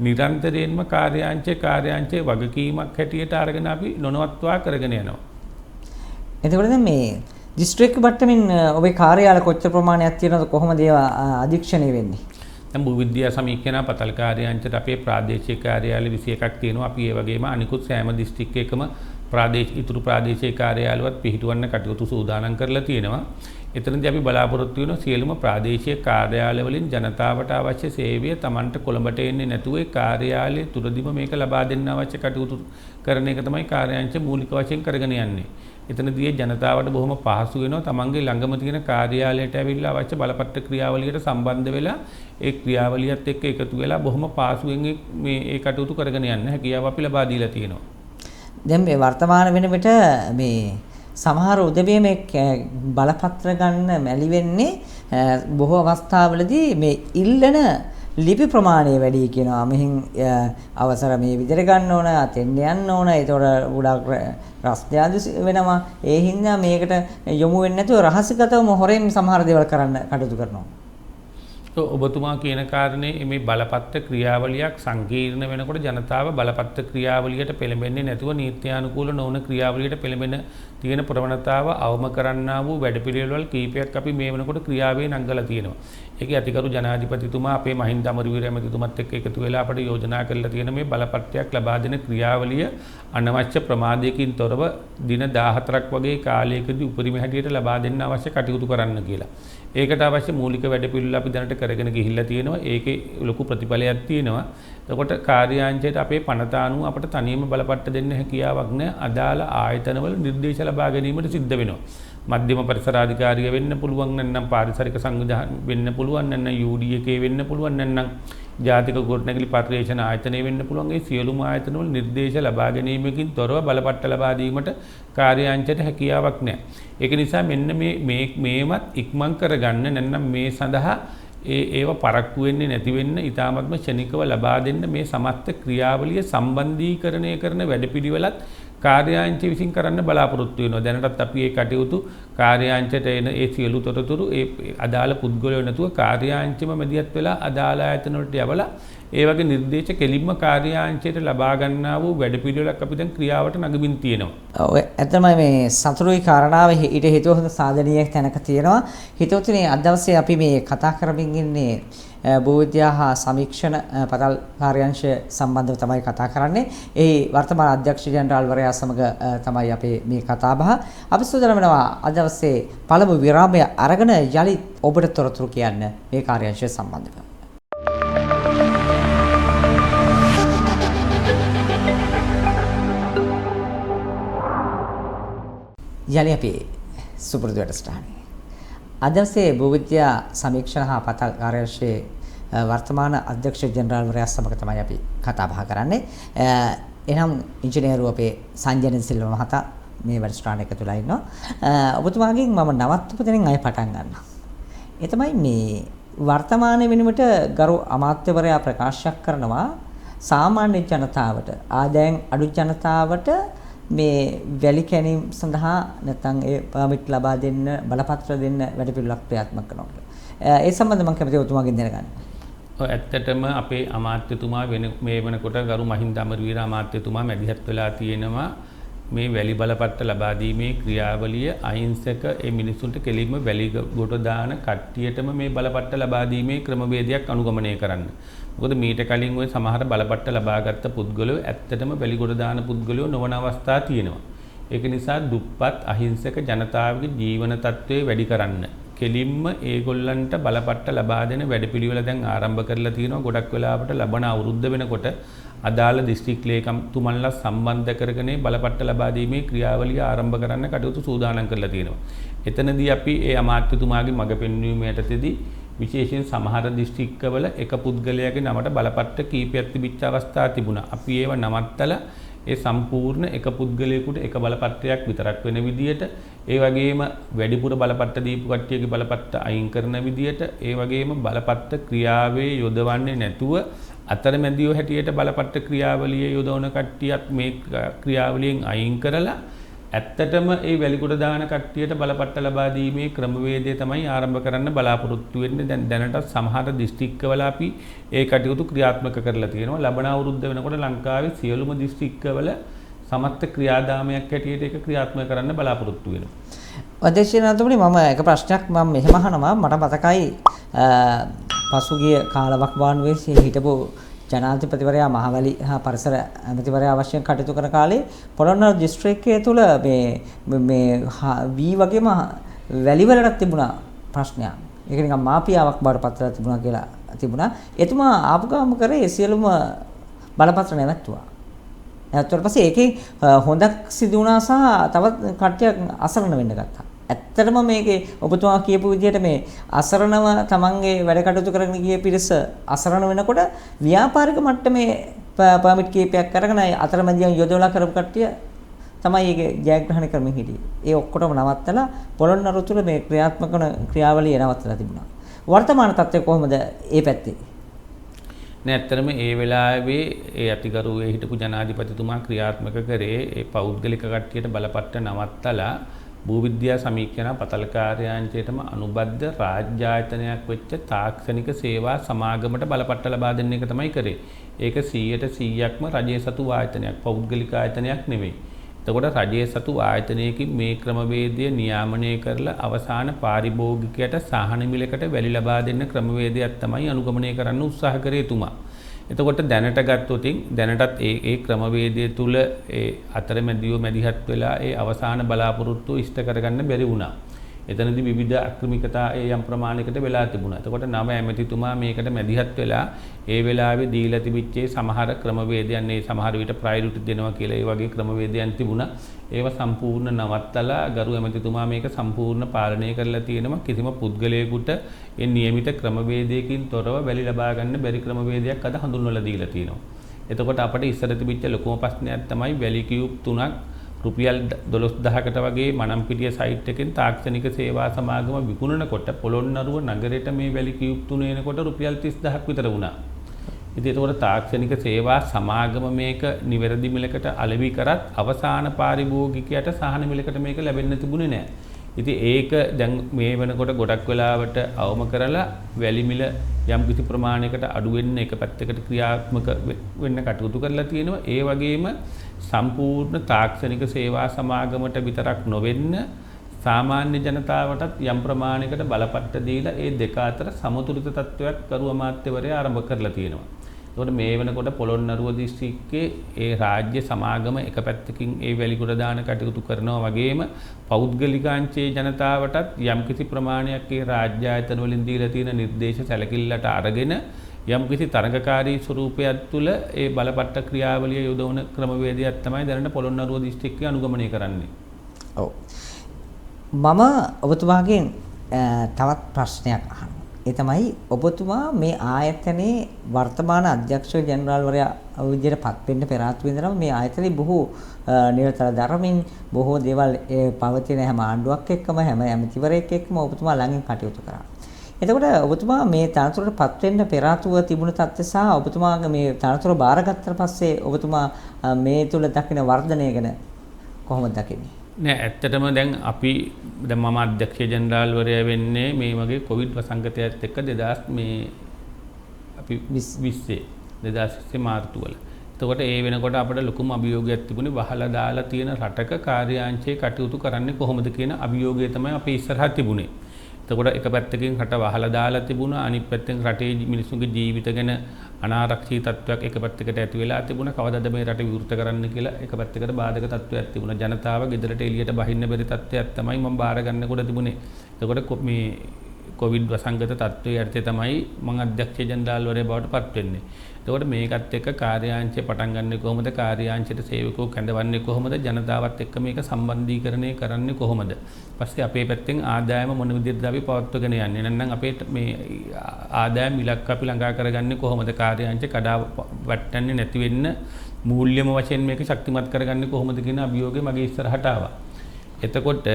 නිරන්තරයෙන්ම කාර්යාංශයේ වගකීමක් හැටියට අරගෙන අපි නොනවත්වා කරගෙන යනවා. එතකොට දැන් මේ දිස්ත්‍රික්ක මට්ටමින් ඔබේ කාර්යාල කොච්චර ප්‍රමාණයක් තියෙනවද, කොහොමද ඒවා අධීක්ෂණය වෙන්නේ? දැන් භූවිද්‍යා සමීක්ෂණ පතල් කාර්යාංශයට අපේ ප්‍රාදේශීය කාර්යාලය 21ක් තියෙනවා. අපි ඒ වගේම අනිකුත් සෑම දිස්ත්‍රික්කයකම ඉතුරු ප්‍රාදේශීය කාර්යාලවලත් පිහිටවන්න කටයුතු සූදානම් කරලා තියෙනවා. එතනදී අපි බලාපොරොත්තු වෙන සියලුම ප්‍රාදේශීය කාර්යාලවලින් ජනතාවට අවශ්‍ය සේවය Tamanට කොළඹට එන්නේ නැතුව ඒ කාර්යාලය තුරදීම මේක ලබා දෙන්න අවශ්‍ය කටයුතු කරන එක තමයි කාර්යාංශ මූලික වශයෙන් කරගෙන යන්නේ. එතනදී ජනතාවට බොහොම පහසු වෙනවා තමන්ගේ ළඟම තියෙන කාර්යාලයට ඇවිල්ලා අවශ්‍ය බලපත්‍ර ක්‍රියාවලියට සම්බන්ධ වෙලා ඒ ක්‍රියාවලියත් එක්ක එකතු වෙලා බොහොම පහසුවෙන් මේ කටයුතු කරගෙන යන්න හැකියාව අපි ලබා දීලා තියෙනවා. දැන් මේ වර්තමාන වෙන විට මේ සමහර උදවිය මේ බලපත්‍ර ගන්න මැලි වෙන්නේ බොහෝ අවස්ථාවලදී මේ ඉල්ලන ලිපි ප්‍රමාණය වැඩි කියනවා. මෙහින් අවසර මේ විදිහට ගන්න ඕන, අතෙන් යන්න ඕන. ඒතකොට ගොඩක් රස්තියාදු වෙනවා. ඒ හින්දා මේකට යොමු වෙන්නේ නැතුව රහසිගතවම හොරෙන් සමහර දේවල් කරන්න කටයුතු කරනවා. ඔබතුමා කියන කාරණේ මේ බලපත්‍ර ක්‍රියාවලියක් සංකීර්ණ වෙනකොට ජනතාව බලපත්‍ර ක්‍රියාවලියට පෙළඹෙන්නේ නැතුව නීත්‍යානුකූල නොවන ක්‍රියාවලියට පෙළඹෙන තියෙන ප්‍රවණතාව අවම කරන්නා වූ වැඩපිළිවෙළවල් කීපයක් අපි මේ වෙනකොට ක්‍රියාවේ නංගලා තියෙනවා. ඒකේ අතිගරු ජනාධිපතිතුමා අපේ මහින්ද අමරවීර ඇමතිතුමත් එක්ක එකතු වෙලා අපිට යෝජනා කරලා තියෙන මේ බලපත්‍රයක් ලබා දෙන ක්‍රියාවලිය අනවශ්‍ය ප්‍රමාදයකින් තොරව දින 14ක් වගේ කාලයකදී උපරිම හැටියට ලබා දෙන්න අවශ්‍ය කටයුතු කරන්න කියලා. ඒකට අවශ්‍ය මූලික වැඩපිළිවෙල අපි දැනට කරගෙන ගිහිල්ලා තියෙනවා. ඒකේ ලොකු ප්‍රතිඵලයක් තියෙනවා. එතකොට කාර්යාංශයට අපේ පනත අනුව අපිට තනියම බලපත්‍ර දෙන්න හැකියාවක් නැහැ. අදාළ ආයතනවල නිර්දේශ ලබා ගැනීමට සිද්ධ වෙනවා. මධ්‍යම පරිසරාධිකාරිය වෙන්න පුළුවන්, නැත්නම් පාරිසරික සංවිධාන වෙන්න පුළුවන්, නැත්නම් UD එකේ වෙන්න පුළුවන්, නැත්නම් ජාතික ගොඩනැගිලි පර්යේෂණ ආයතනය වෙන්න පුළුවන්. ඒ සියලුම ආයතනවල නිර්දේශ ලබා ගැනීමකින් තොරව බලපත්‍ර ලබා දීමට කාර්යාංශයට හැකියාවක් නැහැ. ඒක නිසා මෙන්න මේවත් ඉක්මන් කරගන්න, නැත්නම් මේ සඳහා ඒව පරක්කු වෙන්නේ නැති වෙන්න ඊටාත්ම ක්ෂණිකව ලබා දෙන්න මේ සමස්ත ක්‍රියාවලිය සම්බන්ධීකරණය කරන වැඩපිළිවෙලත් කාර්යාංශය විසින් කරන්න බලාපොරොත්තු වෙනවා. දැනටත් අපි මේ කටයුතු කාර්යාංශයට එන ඒ සියලු තොරතුරු ඒ අදාළ පුද්ගලයෝ නැතුව කාර්යාංශෙම මැදිහත් වෙලා අදාළ ආයතන වලට යවලා ඒ වගේ නිර්දේශ කෙලින්ම කාර්යාංශයට ලබා ගන්නා වූ වැඩපිළිවෙලක් අපි දැන් ක්‍රියාවට නගමින් තියෙනවා. ඔව් ඇත්තම මේ සතුටුයි කාරණාව ඊට හේතුව හොඳ සාධනීය තැනක තියෙනවා. හිතවතුනි අද දවසේ අපි මේ කතා කරමින් ඉන්නේ භූවිද්‍යා හා සමීක්ෂණ පතල් කාර්යාංශය සම්බන්ධව තමයි කතා කරන්නේ. ඒ වර්තමාන අධ්‍යක්ෂ ජෙනරාල්වරයා සමග තමයි අපේ මේ කතාබහ. අපි සූදානම් වෙනවා අද දවසේ පළමු විරාමය අරගෙන යලිත් ඔබට තොරතුරු කියන්න මේ කාර්යාංශය සම්බන්ධව. යලි අපි සුපුරුදු වැඩසටහනේ අද දවසේ භූවිද්‍යා සමීක්ෂණ හා පතල් කාර්යාංශයේ වර්තමාන අධ්‍යක්ෂ ජෙනරාල්වරයා සමග තමයි අපි කතා බහ කරන්නේ. එනම් ඉංජිනේරු අපේ සංජන සිල්ව මහතා මේ වැඩසටහන එකතු වෙලා ඉන්නවා. ඔබතුමාගෙන් මම නවත්වපු දෙනින් අය පටන් ගන්නවා. ඒ තමයි මේ වර්තමාන වෙනුවට ගරු අමාත්‍යවරයා ප්‍රකාශයක් කරනවා සාමාන්‍ය ජනතාවට ආදායම් අඩු ජනතාවට මේ වැලි කැණීම් සඳහා නැත්නම් ඒ පර්මිට් ලබා දෙන්න බලපත්‍ර දෙන්න වැඩපිළිවෙලක් ක්‍රියාත්මක කරනවා. ඒ සම්බන්ධව මම කැමතියි ඔබතුමාගෙන් දැනගන්න. ඇත්තටම අපේ අමාත්‍යතුමා මේ වෙනකොට ගරු මහින්ද අමරවීර අමාත්‍යතුමා මැදිහත් වෙලා තියෙනවා මේ වැලි බලපත්‍ර ලබා දීමේ ක්‍රියාවලිය අහිංසක ඒ මිනිසුන්ට කෙලින්ම වැලි ගොඩ දාන කට්ටියටම මේ බලපත්‍ර ලබා දීමේ ක්‍රමවේදයක් අනුගමනය කරන්න. මොකද මීට කලින් ওই සමහර බලපත්‍ර ලබාගත් පුද්ගලයෝ ඇත්තටම වැලි ගොඩ දාන පුද්ගලයෝ නොවන අවස්ථා තියෙනවා. ඒක නිසා දුප්පත් අහිංසක ජනතාවගේ ජීවන තත්ත්වය වැඩි කරන්න කෙලින්ම ඒගොල්ලන්ට බලපත්‍ර ලබා දෙන වැඩපිළිවෙල දැන් ආරම්භ කරලා තියෙනවා. ගොඩක් වෙලාවට ලබන අවුරුද්ද වෙනකොට අදාළ දිස්ත්‍රික් ලේකම්තුමන්ලා සම්බන්ධ කරගෙන බලපත්‍ර ලබා දීමේ ක්‍රියාවලිය ආරම්භ කරන්න කටයුතු සූදානම් කරලා තියෙනවා. එතනදී අපි ඒ අමාත්‍යතුමාගේ මඟ පෙන්වීම යටතේදී විශේෂයෙන් සමහර දිස්ත්‍රික්කවල එක පුද්ගලයාගේ නමට බලපත්‍ර කීපයක් තිබිච්ච අවස්ථා තිබුණා. අපි ඒව නවත්තලා ඒ සම්පූර්ණ එක පුද්ගලයෙකුට එක බලපත්‍රයක් විතරක් වෙන විදියට, ඒ වගේම වැඩිපුර බලපත්‍ර දීපු කට්ටියගේ බලපත්‍ර අයින් කරන විදියට, ඒ වගේම බලපත්‍ර ක්‍රියාවේ යොදවන්නේ නැතුව අතරමැදියෝ හැටියට බලපත්‍ර ක්‍රියාවලියේ යොදවන කට්ටියත් මේ ක්‍රියාවලියෙන් අයින් කරලා ඇත්තටම ඒ වැලිගොඩ දාන කට්ටියට බලපත්‍ර ලබා දීමේ ක්‍රමවේදය තමයි ආරම්භ කරන්න බලාපොරොත්තු වෙන්නේ. දැනට සමහර දිස්ත්‍රික්කවල අපි ඒ කටයුතු ක්‍රියාත්මක කරලා තියෙනවා. ලබන අවුරුද්ද වෙනකොට ලංකාවේ සියලුම දිස්ත්‍රික්කවල සමත්ත ක්‍රියාදාමයක් හැටියට ඒක ක්‍රියාත්මක කරන්න බලාපොරොත්තු වෙනවා. අධ්‍යක්ෂ ජනතුමනි මම එක ප්‍රශ්නයක් මෙහෙම අහනවා. මට මතකයි පසුගිය කාලවකවානුවේ හිටපු ජනාධිපතිවරයා මහවැලි හා පරිසර ඇමතිවරයා වශයෙන් කටයුතු කරන කාලේ පොළොන්නරු දිස්ත්‍රික්කයේ තුල මේ වී වගේම වැලිවලට තිබුණා ප්‍රශ්නයක්. ඒක නිකන් මාපියාවක් බවට පත් වෙලා තිබුණා කියලා තිබුණා. එතුමා ආපු ගාම කරේ සියලුම බලපත්‍ර නැවැත්තුවා. නැවැත්තුවාට පස්සේ ඒකේ හොඳක් සිදු වුණා සහ තවත් කට්ටියක් අසරණ වෙන්න ගත්තා. ඇත්තටම මේකේ ඔබතුමා කියපු විදිහට මේ අසරණව තමන්ගේ වැඩ කටයුතු කරගෙන ගිය පිරිස අසරණ වෙනකොට ව්‍යාපාරික මට්ටමේ පර්මිට් කීපයක් අරගෙන අතරමැදියන් යොදවලා කරපු කට්ටිය තමයි ඒකේ ජයග්‍රහණය කරමින් හිටියේ. ඒ ඔක්කොටම නවත්තලා පොළොන්නරු තුල මේ ක්‍රියාත්මක වන ක්‍රියාවලිය නවත්තලා තිබුණා. වර්තමාන තත්ත්වය කොහොමද ඒ පැත්තේ? නෑ ඇත්තටම ඒ වෙලාවේ ඒ අතිගරුවේ හිටපු ජනාධිපතිතුමා ක්‍රියාත්මක කරේ ඒ පෞද්ගලික කට්ටියට බලපත්‍ර නවත්තලා භූවිද්‍යා සමීක්ෂණ පතල කාර්යාංශයටම අනුබද්ධ රාජ්‍ය ආයතනයක් වෙච්ච තාක්ෂණික සේවා සමාගමට බලපත්‍ර ලබා දෙන්න එක තමයි කරේ. ඒක 100%ක්ම රජයේ සතු ආයතනයක්, පෞද්ගලික ආයතනයක් නෙවෙයි. එතකොට රජයේ සතු ආයතනයකින් මේ ක්‍රමවේදය නියාමනය කරලා අවසාන පාරිභෝගිකයට සාහන මිලකට වැලි ලබා දෙන්න ක්‍රමවේදයක් තමයි අනුගමනය කරන්න උත්සාහ කරේ තුමා. එතකොට දැනට ගත්තොත් දැනටත් ඒ ක්‍රමවේදය තුල ඒ අතරමැදියෝ මැදිහත් වෙලා ඒ අවසාන බලාපොරොත්තු ඉෂ්ට කරගන්න බැරි වුණා. එතනදී විවිධ අක්‍රමිකතා ඒ යම් ප්‍රමාණයකට වෙලා තිබුණා. එතකොට නව ඇමතිතුමා මේකට මැදිහත් වෙලා ඒ වෙලාවේ දීලා තිබිච්ච සමහර ක්‍රමවේදයන් ඒ සමහර විට ප්‍රයොරිටි දෙනවා කියලා ඒ වගේ ක්‍රමවේදයන් තිබුණා. ඒව සම්පූර්ණ නවත්තලා ගරු ඇමතිතුමා මේක සම්පූර්ණ පාලනය කරලා තියෙනවා. කිසිම පුද්ගලයෙකුට ඒ නියමිත ක්‍රමවේදයකින් තොරව වැලි ලබා ගන්න බැරි ක්‍රමවේදයක් අද හඳුන්වලා දීලා තියෙනවා. එතකොට අපිට ඉස්සර තිබිච්ච ලොකුම ප්‍රශ්නයක් තමයි වැලි කියුබ් 3ක් රුපියල් 12000කට වගේ මනම්පිටිය සයිට් එකෙන් තාක්ෂණික සේවා සමාගම විකුණනකොට පොළොන්නරුව නගරයට මේ වැලි කියුබ් 3 එනකොට රුපියල් 30000ක් විතර වුණා. ඉතින් ඒතකොට තාක්ෂණික සේවා සමාගම මේක නිවැරදි මිලකට අලෙවි කරත් අවසාන පාරිභෝගිකයට සාහන මිලකට මේක ලැබෙන්න තිබුණේ නැහැ. ඉතින් ඒක දැන් මේ වෙනකොට ගොඩක් වෙලාවට අවම කරලා වැලි මිල යම් කිසි ප්‍රමාණයකට අඩු වෙන්න එක පැත්තකට ක්‍රියාත්මක වෙන්න කටයුතු කරලා තියෙනවා. ඒ වගේම සම්පූර්ණ තාක්ෂණික සේවා සමාගමට විතරක් නොවෙන්න සාමාන්‍ය ජනතාවටත් යම් ප්‍රමාණයකට බලපත්‍ර දීලා ඒ දෙක අතර සමතුලිත තත්ත්වයක් කරු අමාත්‍යවරයා ආරම්භ කරලා තියෙනවා. එතකොට මේ වෙනකොට පොළොන්නරුව දිස්ත්‍රික්කයේ ඒ රාජ්‍ය සමාගම එක පැත්තකින් ඒ වැලිගොඩ දාන කටයුතු කරනවා වගේම පෞද්ගලිකාංශයේ ජනතාවටත් යම්කිසි ප්‍රමාණයක් ඒ රාජ්‍ය ආයතන වලින් දීලා තියෙන නිර්දේශ සැලකිල්ලට අරගෙන යම්කිසි තරඟකාරී ස්වරූපයක් තුළ ඒ බලපත්‍ර ක්‍රියාවලිය යොදවන ක්‍රමවේදයක් තමයි දැනට පොළොන්නරුව දිස්ත්‍රික්කය අනුගමනය කරන්නේ. ඔව්. මම ඔබතුමාගෙන් තවත් ප්‍රශ්නයක් අහනවා. ඒ තමයි ඔබතුමා මේ ආයතනයේ වර්තමාන අධ්‍යක්ෂ ජෙනරාල්වරයා විදිහට පත් වෙන්න පෙර ආත්මේ ඉඳලා මේ ආයතනයේ බොහෝ නිරතර ධර්මමින් බොහෝ දේවල් පවතින හැම ආණ්ඩුවක් එක්කම හැම ඇමතිවරයෙක් එක්කම ඔබතුමා ළඟින් කටයුතු කරා. එතකොට ඔබතුමා මේ තනතුරට පත් වෙන්න පෙර ආතුව තිබුණු තත්ත්වය සහ ඔබතුමාගේ මේ තනතුර බාරගත්තට පස්සේ ඔබතුමා මේ තුල දකින වර්ධනය ගැන කොහොමද දකින්නේ? නෑ ඇත්තටම දැන් අපි දැන් මම අධ්‍යක්ෂ ජෙනරාල්වරයා වෙන්නේ මේ වගේ කොවිඩ් වසංගතයත් එක්ක 2020 මාර්තු වල. එතකොට ඒ වෙනකොට අපිට ලොකුම අභියෝගයක් තිබුණේ වහලා දාලා තියෙන රටක කාර්යාංශයේ කටයුතු කරන්නේ කොහොමද කියන අභියෝගය තමයි අපේ ඉස්සරහා තිබුණේ. එතකොට එක පැත්තකින් රට වහලා දාලා තිබුණා, අනිත් පැත්තෙන් රටේ මිනිසුන්ගේ ජීවිත ගැන අනාරක්ෂිත තත්ත්වයක් එක පැත්තකට ඇති වෙලා තිබුණා. කවදාද මේ රට විවෘත කරන්න කියලා එක පැත්තකට බාධක තත්ත්වයක් තිබුණා. ජනතාව ගෙදරට එළියට බහින්න බැරි තත්ත්වයක් තමයි මම බාර ගන්නකොට තිබුණේ. එතකොට මේ කොවිඩ් වසංගත තත්ත්වයේ යටතේ තමයි මම අධ්‍යක්ෂ ජෙනරාල්වරයා බවට පත් වෙන්නේ. එතකොට මේකත් එක්ක කාර්යාංශය පටන් ගන්නෙ කොහොමද? කාර්යාංශයට සේවකයෝ කැඳවන්නේ කොහොමද? ජනතාවත් එක්ක මේක සම්බන්ධීකරණය කරන්නේ කොහොමද? පස්සේ අපේ පැත්තෙන් ආදායම මොන විදිහටද අපි පවත්වාගෙන යන්නේ? නැත්නම් අපේ මේ ආදායම ඉලක්ක අපි ළඟා කරගන්නේ කොහොමද? කාර්යාංශය කඩා වැටෙන්නේ නැති වෙන්න මූල්‍යම වශයෙන් මේක ශක්තිමත් කරගන්නේ කොහොමද කියන අභියෝගය මගේ ඉස්සරහට ආවා. එතකොට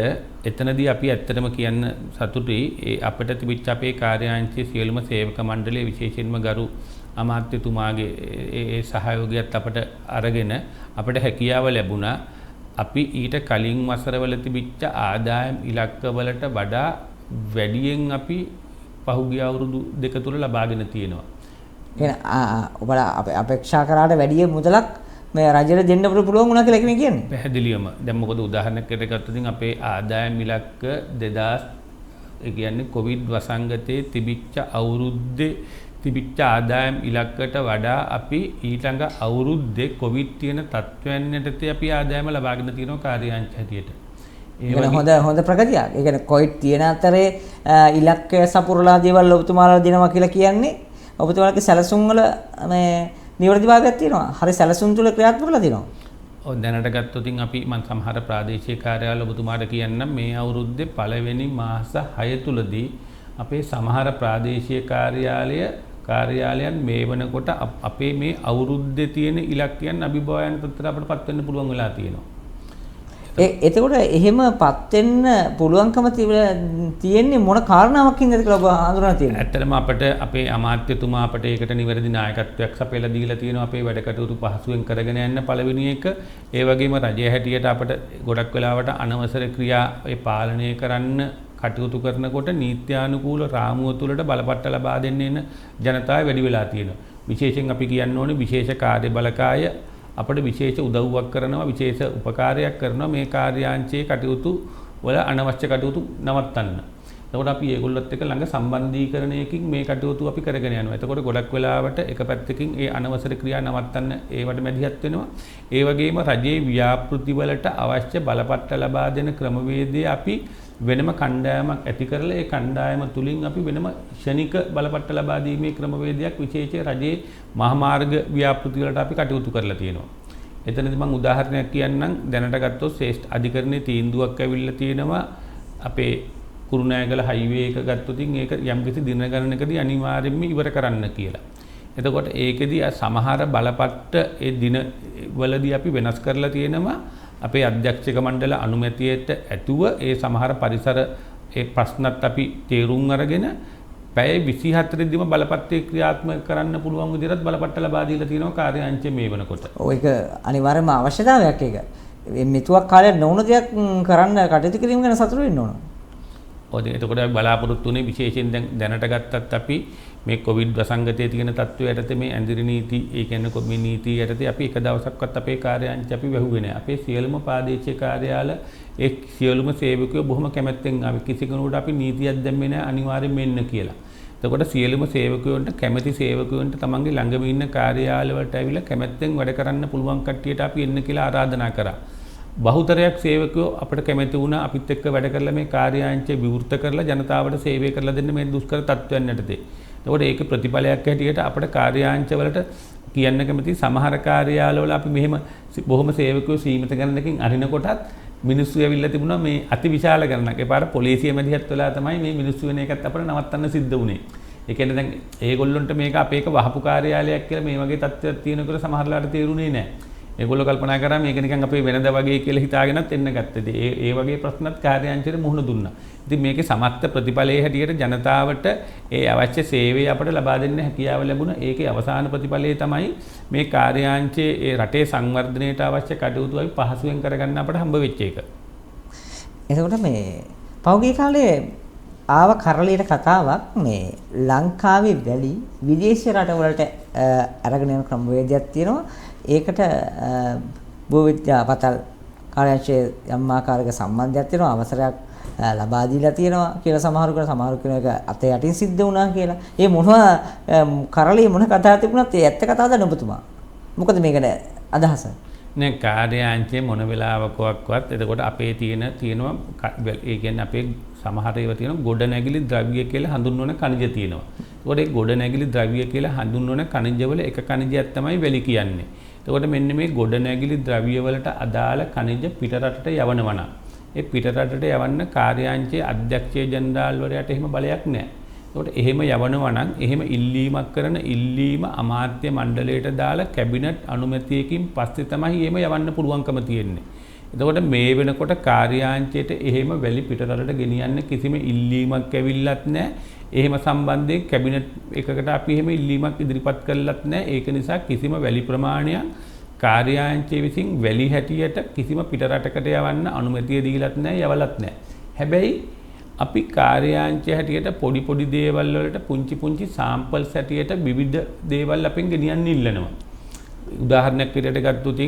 එතනදී අපි ඇත්තටම කියන්න සතුටුයි අපිට තිබිච්ච අපේ කාර්යාංශයේ සියලුම සේවක මණ්ඩලයේ විශේෂයෙන්ම ගරු අමාත්‍යතුමාගේ ඒ සහයෝගයත් අපට අරගෙන අපිට හැකියාව ලැබුණා අපි ඊට කලින් වසරවල තිබිච්ච ආදායම් ඉලක්කවලට වඩා වැඩියෙන් අපි පහුගිය අවුරුදු දෙක තුල ලබාගෙන තියෙනවා. ඔබලා අපේක්ෂා කරාට වැඩි මුදලක් මේ රජයට දෙන්න පුළුවන් වුණා කියලා එකනේ කියන්නේ. පැහැදිලිවම. දැන් මොකද උදාහරණයක් ගත්තොත් අපේ ආදායම් ඉලක්ක 2000 ඒ කියන්නේ කොවිඩ් වසංගතයේ තිබිච්ච අවුරුද්දේ තිබිච්ච ආදායම් ඉලක්කයට වඩා අපි ඊළඟ අවුරුද්දේ කොවිඩ් තියෙන තත්ත්වයන් යටතේ අපි ආදායම ලබාගෙන තියෙනවා කාර්යාංශ හැටියට. හොඳ ප්‍රගතියක්. ඒ කියන්නේ කොවිඩ් තියෙන අතරේ ඉලක්කය සපුරලා දේවල් ඔබතුමාලා දෙනවා කියලා කියන්නේ ඔබතුමාලගේ සැලසුම් වල මේ නිවැරදිභාවයක් තියෙනවා. හරි සැලසුම් තුල ක්‍රියාත්මක වෙලා තියෙනවා. ඔව් දැනට ගත්තොත් අපි මම සමහර ප්‍රාදේශීය කාර්යාලවල ඔබතුමාට කියන්නම් මේ අවුරුද්දේ පළවෙනි මාස 6 තුලදී අපේ සමහර ප්‍රාදේශීය කාර්යාලයන් මේ වෙනකොට අපේ මේ අවුරුද්දේ තියෙන ඉලක්කයන් අභිභවයන් තත්ත්වයට අපිටපත් වෙන්න පුළුවන් වෙලා තියෙනවා. එතකොට එහෙමපත් වෙන්න පුළුවන්කම තියෙන්නේ මොන කාරණාවක් හින්දාද කියලා ඔබ හඳුනලා තියෙනවා? ඇත්තටම අපිට අපේ අමාත්‍යතුමා අපිට ඒකට නිවැරදි නායකත්වයක් සපයලා දීලා තියෙනවා අපේ වැඩ කටයුතු පහසුවෙන් කරගෙන යන්න පළවෙනි එක. ඒ වගේම රජය හැටියට අපිට ගොඩක් වෙලාවට අනවසර ක්‍රියා ඒ පාලනය කරන්න කටයුතු කරනකොට නීත්‍යානුකූල රාමුව තුළට බලපත්‍ර ලබා දෙන්න එන ජනතාව වැඩි වෙලා තියෙනවා. විශේෂයෙන් අපි කියන්න ඕනේ විශේෂ කාර්ය බලකාය අපිට විශේෂ උදව්වක් කරනවා විශේෂ උපකාරයක් කරනවා මේ කාර්යාංශයේ කටයුතු වල අනවශ්‍ය කටයුතු නවත්තන්න. එතකොට අපි ඒගොල්ලොත් එක්ක ළඟ සම්බන්ධීකරණයකින් මේ කටයුතු අපි කරගෙන යනවා. එතකොට ගොඩක් වෙලාවට එක පැත්තකින් ඒ අනවසර ක්‍රියා නවත්තන්න ඒවට මැදිහත් වෙනවා. ඒ වගේම රජයේ ව්‍යාපෘති වලට අවශ්‍ය බලපත්‍ර ලබා දෙන ක්‍රමවේදය අපි වෙනම කණ්ඩායමක් ඇති කරලා ඒ කණ්ඩායම තුලින් අපි වෙනම ක්ෂණික බලපත්‍ර ලබා දීමේ ක්‍රමවේදයක් විශේෂයෙන් රජයේ මහමාර්ග ව්‍යාපෘති වලට අපි කටයුතු කරලා තියෙනවා. එතනදී මම උදාහරණයක් කියන්නම් දැනට ගත්තොත් ශ්‍රේෂ්ඨ අධිකරණයේ තීන්දුවක් ඇවිල්ලා තියෙනවා අපේ කුරුණෑගල හයිවේ එක ගත්තොත් ඒක යම්කිසි දින ගණනකදී අනිවාර්යයෙන්ම ඉවර කරන්න කියලා. එතකොට ඒකෙදී සමහර බලපත්‍ර ඒ දින වලදී අපි වෙනස් කරලා තියෙනවා අපේ අධ්‍යක්ෂක මණ්ඩල අනුමැතියට ඇතුව ඒ සමහර පරිසර ඒ ප්‍රශ්නත් අපි තේරුම් අරගෙන පැය 24 දිම බලපත්‍රය ක්‍රියාත්මක කරන්න පුළුවන් විදිහට බලපත්‍ර ලබා දීලා තියෙනවා කාර්යාංශයේ මේ වෙනකොට. ඔව් ඒක අනිවාර්යයෙන්ම අවශ්‍යතාවයක් ඒක. මෙතුවක් කාලයක් නොවුන දෙයක් කරන්න කටයුතු කිරීම ගැන සතුටු වෙන්න ඕන. ඔව් එතකොට අපි බලාපොරොත්තු වෙන්නේ විශේෂයෙන් දැනට ගත්තත් අපි මේ කොවිඩ් වසංගතයේ තියෙන තත්ත්වය යටතේ මේ ඇඳිරි නීති ඒ කියන්නේ කොමි නීති යටතේ අපි එක දවසක්වත් අපේ කාර්යාංශ අපි වැහුවේ නැහැ. අපේ සියලුම ප්‍රාදේශීය කාර්යාල ඒ සියලුම සේවකයෝ බොහොම කැමැත්තෙන් අපි කිසි කෙනෙකුට අපි නීතියක් දැම්මේ නැහැ අනිවාර්යෙන් මෙන්න කියලා. එතකොට සියලුම සේවකයන්ට කැමැති සේවකයන්ට තමන්ගේ ළඟම ඉන්න කාර්යාල වලට ඇවිල්ලා කැමැත්තෙන් වැඩ කරන්න පුළුවන් කට්ටියට අපි එන්න කියලා ආරාධනා කරා. බහුතරයක් සේවකයෝ අපිට කැමැති වුණා අපිත් එක්ක වැඩ කරලා මේ කාර්යාංශය විවෘත කරලා ජනතාවට සේවය කරලා දෙන්න මේ දුෂ්කර තත්ත්වයන් යටතේ. එතකොට ඒක ප්‍රතිඵලයක් හැටියට අපේ කාර්යාංශ වලට කියන්න කැමති සමහර කාර්යාලවල අපි මෙහෙම බොහොම සේවකයෝ සීමිත ගණනකින් අරිනකොටත් මිනිස්සු ඇවිල්ලා තිබුණා මේ අතිවිශාල ගණනක්. ඒ පාර පොලිසිය මැදිහත් වෙලා තමයි මේ මිනිස්සු වෙන එකත් අපිට නවත්තන්න සිද්ධ වුණේ. ඒ කියන්නේ දැන් ඒගොල්ලොන්ට මේක අපේක වහපු කාර්යාලයක් කියලා මේ වගේ තත්ත්වයක් තියෙනකොට සමහරලාට තේරුනේ නැහැ. ඒගොල්ලෝ කල්පනා කරා මේක නිකන් අපේ වෙනද වගේ කියලා හිතාගෙනත් එන්න ගත්තා. ඒ වගේ ප්‍රශ්නත් කාර්යාංශයට මුහුණ දුන්නා. ඉතින් මේකේ සමස්ත ප්‍රතිඵලයේ හැටියට ජනතාවට ඒ අවශ්‍ය සේවය අපට ලබා දෙන්න හැකියාව ලැබුණා. ඒකේ අවසාන ප්‍රතිඵලය තමයි මේ කාර්යාංශයේ ඒ රටේ සංවර්ධනයට අවශ්‍ය කටයුතු අපි පහසුවෙන් කරගන්න අපට හම්බ වෙච්ච එක. එතකොට මේ පෞගී කාලේ ආව කරලියට කතාවක් මේ ලංකාවේ වැලි විදේශ රටවලට අරගෙන යන ක්‍රමවේදයක් තියෙනවා. ඒකට භූවිද්‍යා පතල් කාර්යාංශයේ යම් ආකාරයක සම්බන්ධයක් තියෙනවා අවසරයක් ලබා දීලා තියෙනවා කියලා සමහරු කෙනෙක් අතේ යටින් සිද්ධ වුණා කියලා. ඒ මොනවා කරලිය මොන කතාවක් තිබුණත් ඒ ඇත්ත කතාවද ඔබතුමා? මොකද මේකට අදහස? නෑ කාර්යාංශයේ මොන වෙලාවකවත් එතකොට අපේ තියෙනවා ඒ කියන්නේ අපේ සමහර ඒවා තියෙනවා ගොඩනැගිලි ද්‍රව්‍ය කියලා හඳුන්වන කණිජ තියෙනවා. ඒකට ඒ ගොඩනැගිලි ද්‍රව්‍ය කියලා හඳුන්වන කණිජවල එක කණිජයක් තමයි වැලි කියන්නේ. එතකොට මෙන්න මේ ගොඩනැගිලි ද්‍රව්‍ය වලට අදාළ කණිජ පිටරටට යවනවා නම් ඒ පිටරටට යවන්න කාර්යාංශයේ අධ්‍යක්ෂ ජෙනරාල්වරයාට එහෙම බලයක් නැහැ. ඒකට එහෙම යවනවා නම් එහෙම ඉල්ලීමක් කරන ඉල්ලීම අමාත්‍ය මණ්ඩලයට දාලා කැබිනට් අනුමැතියකින් පස්සේ තමයි එහෙම යවන්න පුළුවන්කම තියෙන්නේ. එතකොට මේ වෙනකොට කාර්යාංශයට එහෙම වැලි පිටරටට ගෙනියන්න කිසිම ඉල්ලීමක් ඇවිල්ලත් නැහැ. එහෙම සම්බන්ධයෙන් කැබිනට් එකකට අපි එහෙම ඉල්ලීමක් ඉදිරිපත් කළත් නැහැ. ඒක නිසා කිසිම වැලි ප්‍රමාණයක් කාර්යාංශයේ විසින් වැලි හැටියට කිසිම පිටරටකට යවන්න අනුමැතිය දීලත් නැහැ, යවලත් නැහැ. හැබැයි අපි කාර්යාංශය හැටියට පොඩි දේවල් වලට පුංචි සාම්පල්ස් හැටියට විවිධ දේවල් අපෙන් ගෙනියන්න ඉල්ලනවා. උදාහරණයක් විදිහට ගත්තොත්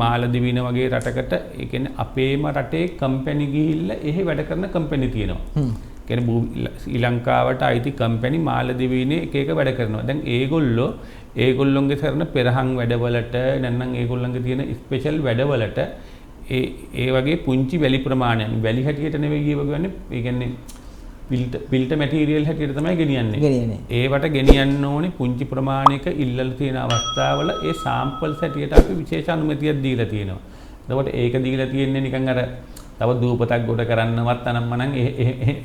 මාලදිවින වගේ රටකට ඒ කියන්නේ අපේම රටේ කම්පැනි ගිහිල්ලා එහෙ වැඩ කරන කම්පැනි තියෙනවා. කියන්නේ ශ්‍රී ලංකාවට අයිති කම්පැනි මාලදිවයිනේ එක එක වැඩ කරනවා. දැන් ඒගොල්ලොන්ගේ කරන පෙරහන් වැඩවලට නැත්නම් ඒගොල්ලන්ගේ තියෙන ස්පෙෂල් වැඩවලට ඒ වගේ පුංචි වැලි ප්‍රමාණයක් වැලි හැටියට නෙවෙයි කියවගන්නේ. ඒ කියන්නේ පිල්ට මැටීරියල් හැටියට තමයි ගෙනියන්නේ. ඒවට ගෙනියන්න ඕනේ පුංචි ප්‍රමාණයක ඉල්ලලා තියෙන අවස්ථාවල ඒ සාම්පල්ස් හැටියට අපි විශේෂ අනුමැතියක් දීලා තියෙනවා. එතකොට ඒක දීලා තියෙන්නේ නිකන් අර තව දූපතක් ගොඩ කරන්නවත් අනම්මනම්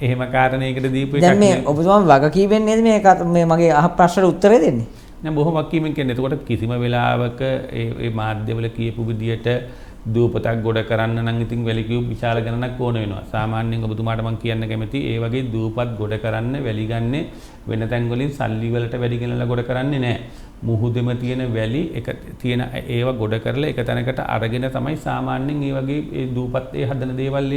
එහෙම කාරණයකට දීපු එකක්. දැන් මේ ඔබතුමා වගකීමෙන් නේද මේ මගේ අහ ප්‍රශ්නට උත්තරේ දෙන්නේ? දැන් බොහොම වගකීමෙන් කියන්නේ. එතකොට කිසිම වෙලාවක ඒ මාධ්‍යවල කියපු විදියට දූපතක් ගොඩ කරන්න නම් ඉතින් වැලි කියුබ් විශාල ගණනක් ඕන වෙනවා. සාමාන්‍යයෙන් ඔබතුමාට මම කියන්න කැමති ඒ වගේ දූපත් ගොඩ කරන්න වැලි ගන්නේ වෙන තැන් වලින් සල්ලි වලට වැඩි ගෙනලා ගොඩ කරන්නේ නැහැ. මුහුදෙම තියෙන වැලි එක තියෙන ඒවා ගොඩ කරලා එක තැනකට අරගෙන තමයි සාමාන්‍යයෙන් ඒ වගේ ඒ දූපත් ඒ හදන දේවල්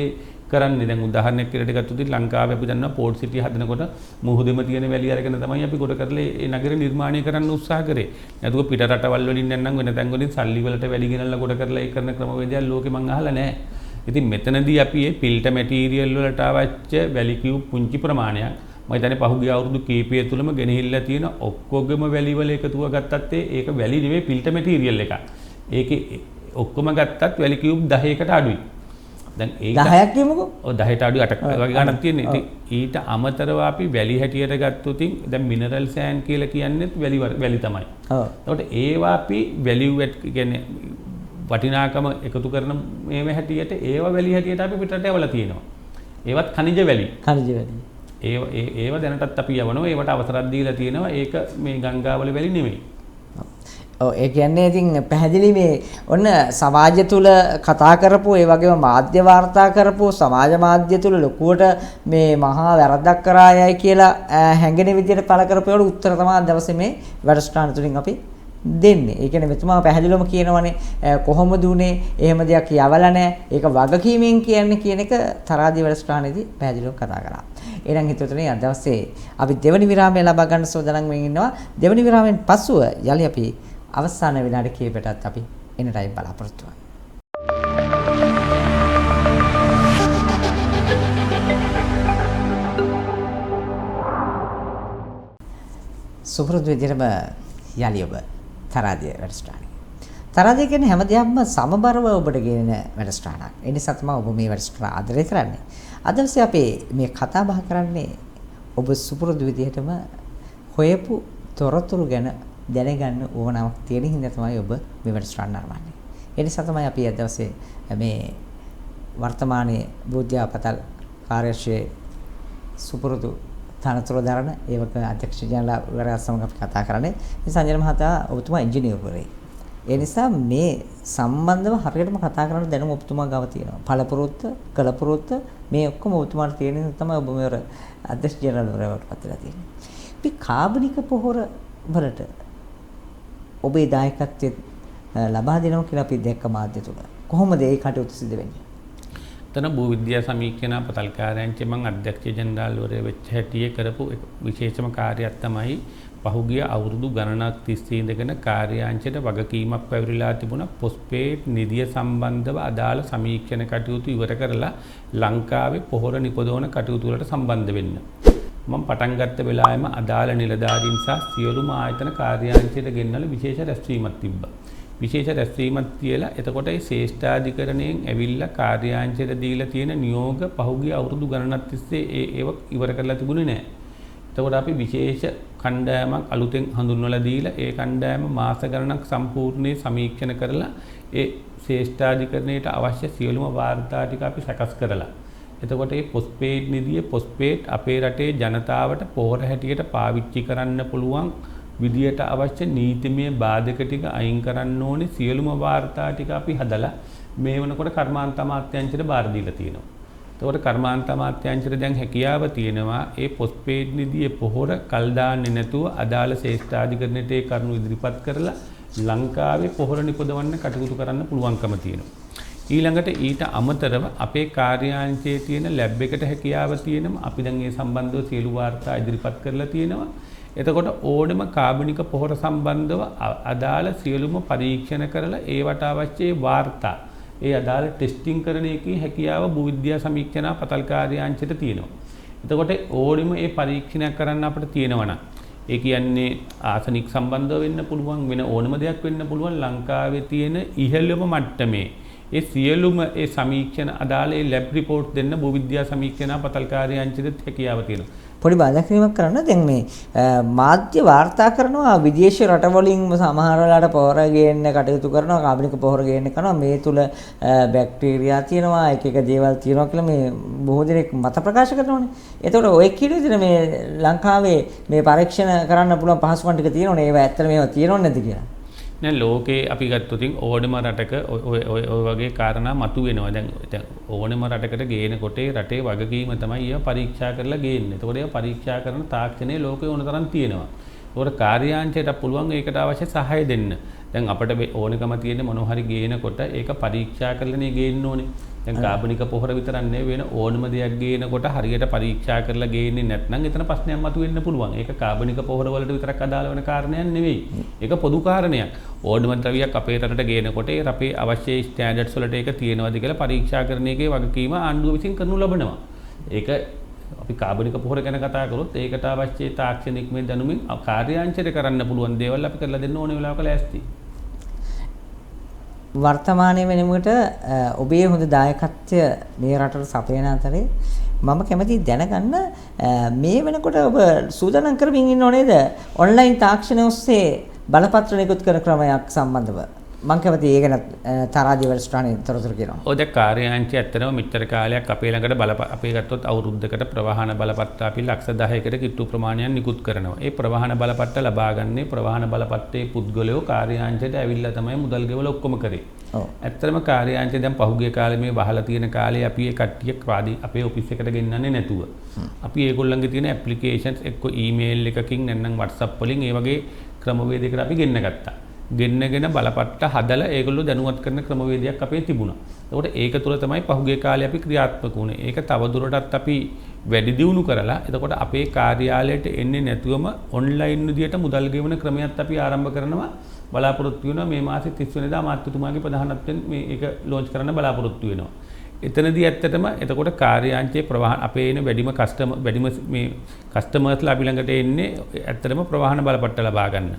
කරන්නේ. දැන් උදාහරණයක් විදිහට ගත්තොත් ලංකාවේ අපි දන්නවා පෝට් සිටි හදනකොට මුහුදෙම තියෙන වැලි අරගෙන තමයි අපි ගොඩ කරලා ඒ නගරය නිර්මාණය කරන්න උත්සාහ කරේ. නැතුව පිට රටවල් වලින් නැත්නම් වෙන තැන් වලින් සල්ලි වලට වැලි ගෙනල්ලා ගොඩ කරලා ඒ කරන ක්‍රමවේදයක් ලෝකෙ මං අහලා නැහැ. ඉතින් මෙතනදී අපි මේ පිල්ට මැටීරියල් වලට අවශ්‍ය වැලි කියුබ් පුංචි ප්‍රමාණයක් මම හිතන්නේ පහුගිය අවුරුදු කීපය තුලම ගෙනහිල්ලා තියෙන ඔක්කොගෙම වැලි වල එකතුව ගත්තත් ඒක වැලි නෙවෙයි පිල්ට මැටීරියල් එකක්. ඒකේ ඔක්කොම ගත්තත් වැලි කියුබ් 10කට අඩුයි. දැන් ඒක 10ක් කියමුකෝ. ඔව් 10ට අඩුයි 8ක් වගේ ගණන් තියෙන්නේ. ඉතින් ඊට අමතරව අපි වැලි හැටියට ගත්තොත් දැන් මිනරල් සෑන්ඩ් කියලා කියන්නේත් වැලි තමයි. ඔව්. ඒකට ඒවා අපි වැලියු කියන්නේ වටිනාකම එකතු කරන මේව හැටියට ඒවා වැලි හැටියට අපි පිටරට යවලා තියෙනවා. ඒවත් khනිජ වැලි. ඒව දැනටත් අපි යවනවා. ඒවට අවසරයක් දීලා තියෙනවා. ඒක මේ ගංගාවල වැලි නෙමෙයි. ඔව් ඒ කියන්නේ ඉතින් පැහැදිලි මේ ඔන්න සමාජ තුල කතා කරපු ඒ වගේම මාධ්‍ය වාර්තා කරපු සමාජ මාධ්‍ය තුල ලොකුවට මේ මහා වැරද්දක් කරා යයි කියලා හැඟෙන විදිහට පළ කරපේවට උත්තර තමයි දවසේ මේ වැඩසටහන තුලින් අපි දෙන්නේ. ඒ කියන්නේ මෙතුමා පැහැදිලිවම කියනවානේ කොහොමද උනේ එහෙම දෙයක් යවලා නැහැ. ඒක වගකීමෙන් කියන්නේ කියන එක තරාදී වැඩසටහනේදී පැහැදිලිව කතා කරා. එහෙනම් හිතවතුනි අද දවසේ අපි දෙවනි විරාමය ලබා ගන්න සූදානම් වෙමින් ඉන්නවා. දෙවනි විරාමයෙන් පසුව යලි අපි අවසාන විනාඩි කිහිපයටත් අපි එනටයි බලාපොරොත්තු වෙනවා. සුපුරුදු විදිහටම යලි ඔබ තරාදිය වැඩසටහන. තරාදිය කියන්නේ හැම දෙයක්ම සමබරව ඔබට ගෙන වැඩසටහනක්. ඒ නිසා තමයි ඔබ මේ වැඩසටහන ආදරය කරන්නේ. අද දවසේ අපි මේ කතා බහ කරන්නේ ඔබ සුපුරුදු විදිහටම හොයපු තොරතුරු ගැන දැනගන්න ඕනමක් තියෙන හින්දා තමයි ඔබ මේ වැඩසටහන නරඹන්නේ. ඒ නිසා තමයි අපි අද දවසේ මේ වර්තමානයේ බුද්ධයාපතල් කාර්යශීලී සුපුරුදු තනතුරු දරන ඒවක අධ්‍යක්ෂ ජනරාල්වරයා සමග අපි කතා කරන්නේ. මේ සංජය මහතා ඔබතුමා ඉංජිනේරුවරයෙක්. ඒ නිසා මේ සම්බන්ධව හරියටම කතා කරන්න දැනුම ඔබතුමා ගාව තියෙනවා. පළපුරුද්ද, කළපුරුද්ද මේ ඔක්කොම ඔබතුමාට තියෙන නිසා තමයි ඔබ මේවර අධ්‍යක්ෂ ජනරාල්වරයාට පත් වෙලා තියෙන්නේ. අපි කාබනික පොහොර වලට ඔබේ දායකත්වයේ ලබා දෙනවා කියලා අපි දැක්ක මාධ්‍ය තුල. කොහොමද ඒ කටයුතු සිදු වෙන්නේ? තන භූවිද්‍යා සමීක්ෂණ පතල් කාර්යාංශයේ මම අධ්‍යක්ෂ ජෙනරාල්වරයා වෙච්ච හැටියේ කරපු විශේෂම කාර්යයක් තමයි පහුගිය අවුරුදු ගණනක් තිස්සේ ඉඳගෙන කාර්යාංශයට වගකීමක් පැවරිලා තිබුණා පොස්පේට් නිධිය සම්බන්ධව අදාළ සමීක්ෂණ කටයුතු ඉවර කරලා ලංකාවේ පොහොර නිපදවන කටයුතු වලට සම්බන්ධ වෙන්න. මම පටන් ගත්ත වෙලාවෙම අදාළ නිලධාරීන් සහ සියලුම ආයතන කාර්යාංශයට ගෙන්නලා විශේෂ රැස්වීමක් තිබ්බා. විශේෂ රැස්වීමක් තියලා එතකොට ඒ ශ්‍රේෂ්ඨාධිකරණයෙන් ඇවිල්ලා කාර්යාංශයට දීලා තියෙන නියෝග පහුගිය අවුරුදු ගණනක් තිස්සේ ඒව ඉවර කරලා තිබුණේ නැහැ. එතකොට අපි විශේෂ කණ්ඩායමක් අලුතෙන් හඳුන්වලා දීලා ඒ කණ්ඩායම මාස ගණනක් සම්පූර්ණයෙන් සමීක්ෂණ කරලා ඒ ශ්‍රේෂ්ඨාධිකරණයට අවශ්‍ය සියලුම වාර්තා ටික අපි සකස් කරලා එතකොට මේ පොස්පේඩ් නිධිය පොස්පේඩ් අපේ රටේ ජනතාවට පොහොර හැටියට පාවිච්චි කරන්න පුළුවන් විදියට අවශ්‍ය නීතිමය බාධක ටික අයින් කරන්න ඕනේ සියලුම වාර්තා ටික අපි හදලා මේ වෙනකොට කර්මාන්ත අමාත්‍යාංශයට බාර දීලා තියෙනවා. එතකොට කර්මාන්ත අමාත්‍යාංශයට දැන් හැකියාව තියෙනවා ඒ පොස්පේඩ් නිධියේ පොහොර කල් දාන්නේ නැතුව අදාළ ශ්‍රේෂ්ඨාධිකරණයට ඒ කරුණු ඉදිරිපත් කරලා ලංකාවේ පොහොර නිපදවන්න කටයුතු කරන්න පුළුවන්කම තියෙනවා. ඊළඟට ඊට අමතරව අපේ කාර්යාංශයේ තියෙන ලැබ් එකට හැකියාව තියෙනම අපි දැන් ඒ සම්බන්ධව සියලු වාර්තා ඉදිරිපත් කරලා තියෙනවා. එතකොට ඕනම කාබනික පොහොර සම්බන්ධව අදාළ සියලුම පරීක්ෂණ කරලා ඒවට අවශ්‍ය වාර්තා ඒ අදාළ ටෙස්ටිං කරන එකේ හැකියාව භූවිද්‍යා සමීක්ෂණ පතල් කාර්යාංශයට තියෙනවා. එතකොට ඕනෙම ඒ පරීක්ෂණයක් කරන්න අපිට තියෙනවා නම් ඒ කියන්නේ ආසනික් සම්බන්ධව වෙන්න පුළුවන් වෙන ඕනම දෙයක් වෙන්න පුළුවන් ලංකාවේ තියෙන ඉහළම මට්ටමේ ඒ සියලුම ඒ සමීක්ෂණ අදාළ ඒ ලැබ් රිපෝට් දෙන්න භූවිද්‍යා සමීක්ෂණ පතල් කාර්යාංශෙත් හැකියාව තියෙනවා. පොඩි බාධාකිරීමක් කරන්න දැන් මේ මාධ්‍ය වාර්තා කරනවා විදේශ රටවලින් සමහර වෙලාවට පොහොර ගේන්න කටයුතු කරනවා කාබනික පොහොර ගේන්න කරනවා මේ තුල බැක්ටීරියා තියෙනවා එක එක දේවල් තියෙනවා කියලා මේ බොහෝ දෙනෙක් මත ප්‍රකාශ කරනවානේ. ඒතකොට ඔය කියන විදිහට මේ ලංකාවේ මේ පරීක්ෂණ කරන්න පුළුවන් පහසුකම් ටික තියෙනවනේ ඒවා ඇත්තට මේවා තියෙනවද නැද්ද කියලා. නෑ ලෝකේ අපි ගත්තොත් ඕනම රටක ඔය වගේ කාරණා මතුවෙනවා. දැන් ඕනම රටකට ගේනකොට රටේ වගකීම තමයි ඒවා පරීක්ෂා කරලා ගේන්නේ. එතකොට ඒවා පරීක්ෂා කරන තාක්ෂණයේ ලෝකේ ඕන තරම් තියෙනවා. ඒකට කාර්යාංශයට පුළුවන් ඒකට අවශ්‍ය සහාය දෙන්න. දැන් අපිට ඕනකම තියෙන්නේ මොනවා හරි ගේනකොට ඒක පරීක්ෂා කරලානේ ගේන්න ඕනේ. දැන් කාබනික පොහොර විතරක් නෙවෙයි වෙන ඕනම දෙයක් ගේනකොට හරියට පරීක්ෂා කරලා ගේන්නේ නැත්නම් එතන ප්‍රශ්නයක් මතුවෙන්න පුළුවන්. ඒක කාබනික පොහොර වලට විතරක් අදාළ වෙන කාරණයක් නෙවෙයි. ඒක පොදු කාරණයක්. ඕනම ද්‍රව්‍යයක් අපේ රටට ගේනකොට ඒ අපේ අවශ්‍ය ස්ටෑන්ඩඩ්ස් වලට ඒක තියෙනවද කියලා පරීක්ෂා කරන එකේ වගකීම ආණ්ඩුව විසින් කරනු ලබනවා. ඒක අපි කාබනික පොහොර ගැන කතා කරොත් ඒකට අවශ්‍ය තාක්ෂණික මේ දැනුමින් කාර්යාංශයට කරන්න පුළුවන් දේවල් අපි කරලා දෙන්න ඕනේ වෙලාවක ලෑස්ති. වර්තමානයේ වෙනකොට ඔබේ හොඳ දායකත්වය මේ රටට සපයන අතරේ මම කැමතියි දැනගන්න මේ වෙනකොට ඔබ සූදානම් කරමින් ඉන්නව නේද ඔන්ලයින් තාක්ෂණය ඔස්සේ බලපත්‍ර නිකුත් කරන ක්‍රමයක් සම්බන්ධව මම කැමතියි ඒ ගැන තරාදිය වැඩසටහනේ තොරතුරු කියනවා. ඔය දැන් කාර්යාංශය ඇත්තටම මෙච්චර කාලයක් අපේ ළඟට අපේ ගත්තොත් අවුරුද්දකට ප්‍රවාහන බලපත්‍ර අපි ලක්ෂ 10කට කිට්ටු ප්‍රමාණයක් නිකුත් කරනවා. ඒ ප්‍රවාහන බලපත්‍ර ලබාගන්නේ ප්‍රවාහන බලපත්‍රයේ පුද්ගලයෝ කාර්යාංශයට ඇවිල්ලා තමයි මුදල් ගෙවලා ඔක්කොම කරේ. ඔව්. ඇත්තටම කාර්යාංශය දැන් පහුගිය කාලේ මේ වහලා තියෙන කාලේ අපි ඒ කට්ටිය අපේ ඔෆිස් එකට ගෙන්නන්නේ නැතුව. අපි ඒගොල්ලන්ගේ තියෙන ඇප්ලිකේෂන්ස් එක්ක ඊමේල් එකකින් නැත්නම් WhatsApp වලින් ඒ වගේ ක්‍රමවේදයකට අපි ගෙන්න ගත්තා. ගෙන්නගෙන බලපත්‍ර හදලා ඒගොල්ලෝ දැනුවත් කරන ක්‍රමවේදයක් අපේ තිබුණා. ඒකට ඒක තුළ තමයි පහුගිය කාලේ අපි ක්‍රියාත්මක වුණේ. ඒක තවදුරටත් අපි වැඩි දියුණු කරලා එතකොට අපේ කාර්යාලයට එන්නේ නැතුවම ඔන්ලයින් විදියට මුදල් ගෙවන ක්‍රමයක් අපි ආරම්භ කරනවා බලාපොරොත්තු වෙනවා මේ මාසේ 30 වෙනිදා අමාත්‍යතුමාගේ ප්‍රධානත්වයෙන් මේ ඒක ලොන්ච් කරන්න බලාපොරොත්තු වෙනවා. එතනදී ඇත්තටම එතකොට කාර්යාංශයේ ප්‍රවාහන අපේ එන වැඩිම මේ කස්ටමර්ස්ලා අපි ළඟට එන්නේ ඇත්තටම ප්‍රවාහන බලපත්‍ර ලබා ගන්න.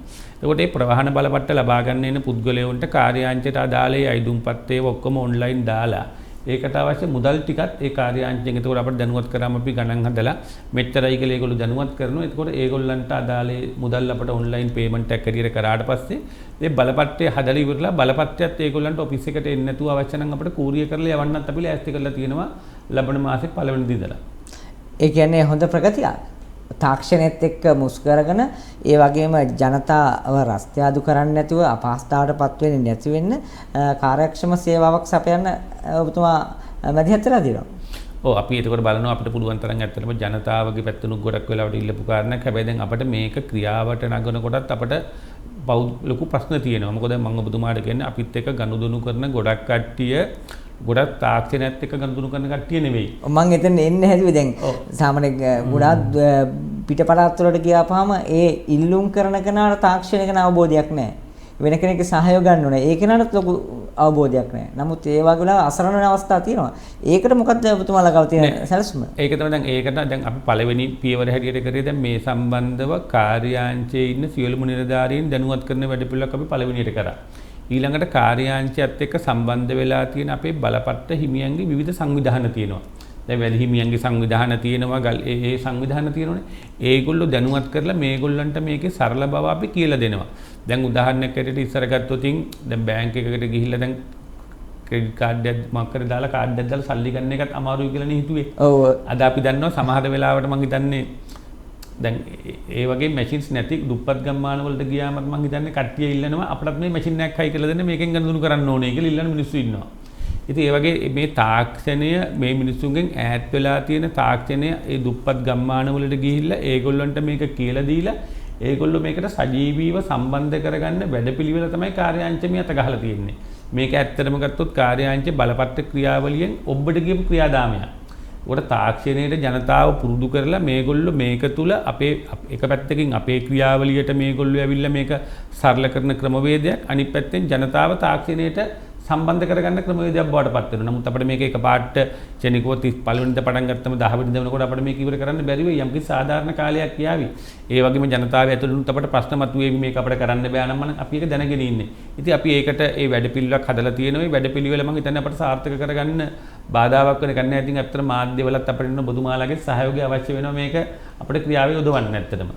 එතකොට මේ ප්‍රවාහන බලපත්‍ර ලබා ගන්න එන පුද්ගලයන්ට කාර්යාංශයට අදාළ අයිදුම්පත් ඒවා ඔක්කොම ඔන්ලයින් දාලා ඒකට අවශ්‍ය මුදල් ටිකත් ඒ කාර්යාංශයෙන් එතකොට අපිට දැනුවත් කරාම අපි ගණන් හදලා මෙච්චරයි කියලා ඒගොල්ලෝ දැනුවත් කරනවා. එතකොට ඒගොල්ලන්ට අදාළ මුදල් අපිට ඔන්ලයින් පේමන්ට් එකක් හැටියට කරාට පස්සේ මේ බලපත්‍රය හදලා ඉවරලා බලපත්‍රයත් ඒගොල්ලන්ට ඔෆිස් එකට එන්නේ නැතුව අවශ්‍ය නම් අපිට කූරිය කරලා යවන්නත් අපි ලෑස්ති කරලා තියෙනවා ලබන මාසේ පළවෙනි දිනදලා. ඒ කියන්නේ හොඳ ප්‍රගතියක්. තාක්ෂණයත් එක්ක මුස් කරගෙන ඒ වගේම ජනතාව රස්තියාදු කරන්නේ නැතුව අපහසුතාවටපත් වෙන්නේ නැති වෙන්න කාර්යක්ෂම සේවාවක් සපයන්න ඔබතුමා මැදිහත් වෙලා දෙනවා. ඔව් අපි ඒකවල බලනවා අපිට පුළුවන් තරම් ඇත්තටම ජනතාවගේ පැත්තෙනුත් ගොඩක් වෙලාවට ඉල්ලපු කාරණයක්. හැබැයි දැන් අපිට මේක ක්‍රියාවට නගනකොටත් අපිට ලොකු ප්‍රශ්න තියෙනවා. මොකද මම ඔබතුමාට කියන්නේ අපිත් එක්ක ගනුදෙනු කරන ගොඩක් කට්ටිය ගොඩක් තාක්ෂණයත් එක්ක ගනුදෙනු කරන කට්ටිය නෙවෙයි. මම එතන එන්න හැදුවේ දැන් සාමාන්‍ය ගොඩාක් පිටපරාත් වලට ගියාපහම ඒ ඉල්ලුම් කරන කෙනාට තාක්ෂණික අවබෝධයක් නැහැ. වෙන කෙනෙක්ගේ සහයෝගය ගන්න ඕනේ. ඒ කෙනාට ලොකු අවබෝධයක් නැහැ. නමුත් ඒ වගේ වෙලාව අසරණ වෙන අවස්ථා තියෙනවා. ඒකට මොකක්ද ඔබතුමාලා ගාව තියෙන සැලසුම? ඒක තමයි දැන් ඒකට දැන් අපි පළවෙනි පියවර හැටියට කරේ දැන් මේ සම්බන්ධව කාර්යාංශයේ ඉන්න සියලුම නිලධාරීන් දැනුවත් කරන වැඩපිළිවෙලක් අපි පළවෙනියට කරා. ඊළඟට කාර්යාංශයත් එක්ක සම්බන්ධ වෙලා තියෙන අපේ බලපත්‍ර හිමියන්ගේ විවිධ සංවිධාන තියෙනවා. දැන් වැඩි හිමියන්ගේ සංවිධාන තියෙනවා ඒ සංවිධාන තියෙනවනේ. ඒගොල්ලෝ දැනුවත් කරලා මේගොල්ලන්ට මේකේ සරල බව අපි කියලා දෙනවා. දැන් උදාහරණයක් ඇරෙට ඉස්සර ගත්තොත් දැන් බැංක් එකකට ගිහිල්ලා දැන් ක්‍රෙඩිට් කාඩ් එකක් මක් කර දාලා කාඩ් එකක් දාලා සල්ලි ගන්න එකත් අමාරුයි කියලා නේ හිතුවේ. ඔව්. අද අපි දන්නවා සමහර වෙලාවට මම හිතන්නේ දැන් ඒ වගේ මැෂින්ස් නැති දුප්පත් ගම්මාන වලට ගියාමත් මම හිතන්නේ කට්ටිය ඉල්ලනවා අපිටත් මේ මැෂින් එකක් හයි කරලා දෙන්න මේකෙන් ගනුදෙනු කරන්න ඕනේ කියලා ඉල්ලන මිනිස්සු ඉන්නවා. ඉතින් ඒ වගේ මේ තාක්ෂණය මේ මිනිස්සුන්ගෙන් ඈත් වෙලා තියෙන තාක්ෂණය ඒ දුප්පත් ගම්මාන වලට ගිහිල්ලා ඒගොල්ලන්ට මේක කියලා දීලා ඒගොල්ලෝ මේකට සජීවීව සම්බන්ධ කරගන්න වැඩපිළිවෙල තමයි කාර්යාංශය අත ගහලා තියෙන්නේ. මේක ඇත්තටම ගත්තොත් කාර්යාංශ බලපත්‍ර ක්‍රියාවලියෙන් ඔබට කියපු ක්‍රියාදාමයක්. උකට තාක්ෂණයේ ජනතාව පුරුදු කරලා මේගොල්ලෝ මේක තුල අපේ එක පැත්තකින් අපේ ක්‍රියාවලියට මේගොල්ලෝ ඇවිල්ලා මේක සරල කරන ක්‍රමවේදයක් අනිත් පැත්තෙන් ජනතාව තාක්ෂණයට සම්බන්ධ කරගන්න ක්‍රමවේදයක් බවට පත් වෙනවා. නමුත් අපිට මේක එකපාරට ක්ෂණිකව 30 පළවෙනිද පටන් ගත්තම 10 වෙනිද වෙනකොට අපිට මේක ඉවර කරන්න බැරි වෙයි. යම්කිසි සාධාරණ කාලයක් යාවි. ඒ වගේම ජනතාව ඇතුළුත් අපිට ප්‍රශ්න මතුවේවි මේක අපිට කරන්න බෑ නම් අපි ඒක දැනගෙන ඉන්නේ. ඉතින් අපි ඒකට ඒ වැඩපිළිවෙලක් හදලා තියෙනවා. මේ වැඩපිළිවෙල මම හිතන්නේ අපිට සාර්ථක කරගන්න බාධාවක් වෙන ගන්න. ඉතින් ඇත්තට මාධ්‍යවලත් අපිට ඉන්න බොදුමාලාගේ සහයෝගය අවශ්‍ය වෙනවා මේක අපිට ක්‍රියාවේ යොදවන්න ඇත්තටම.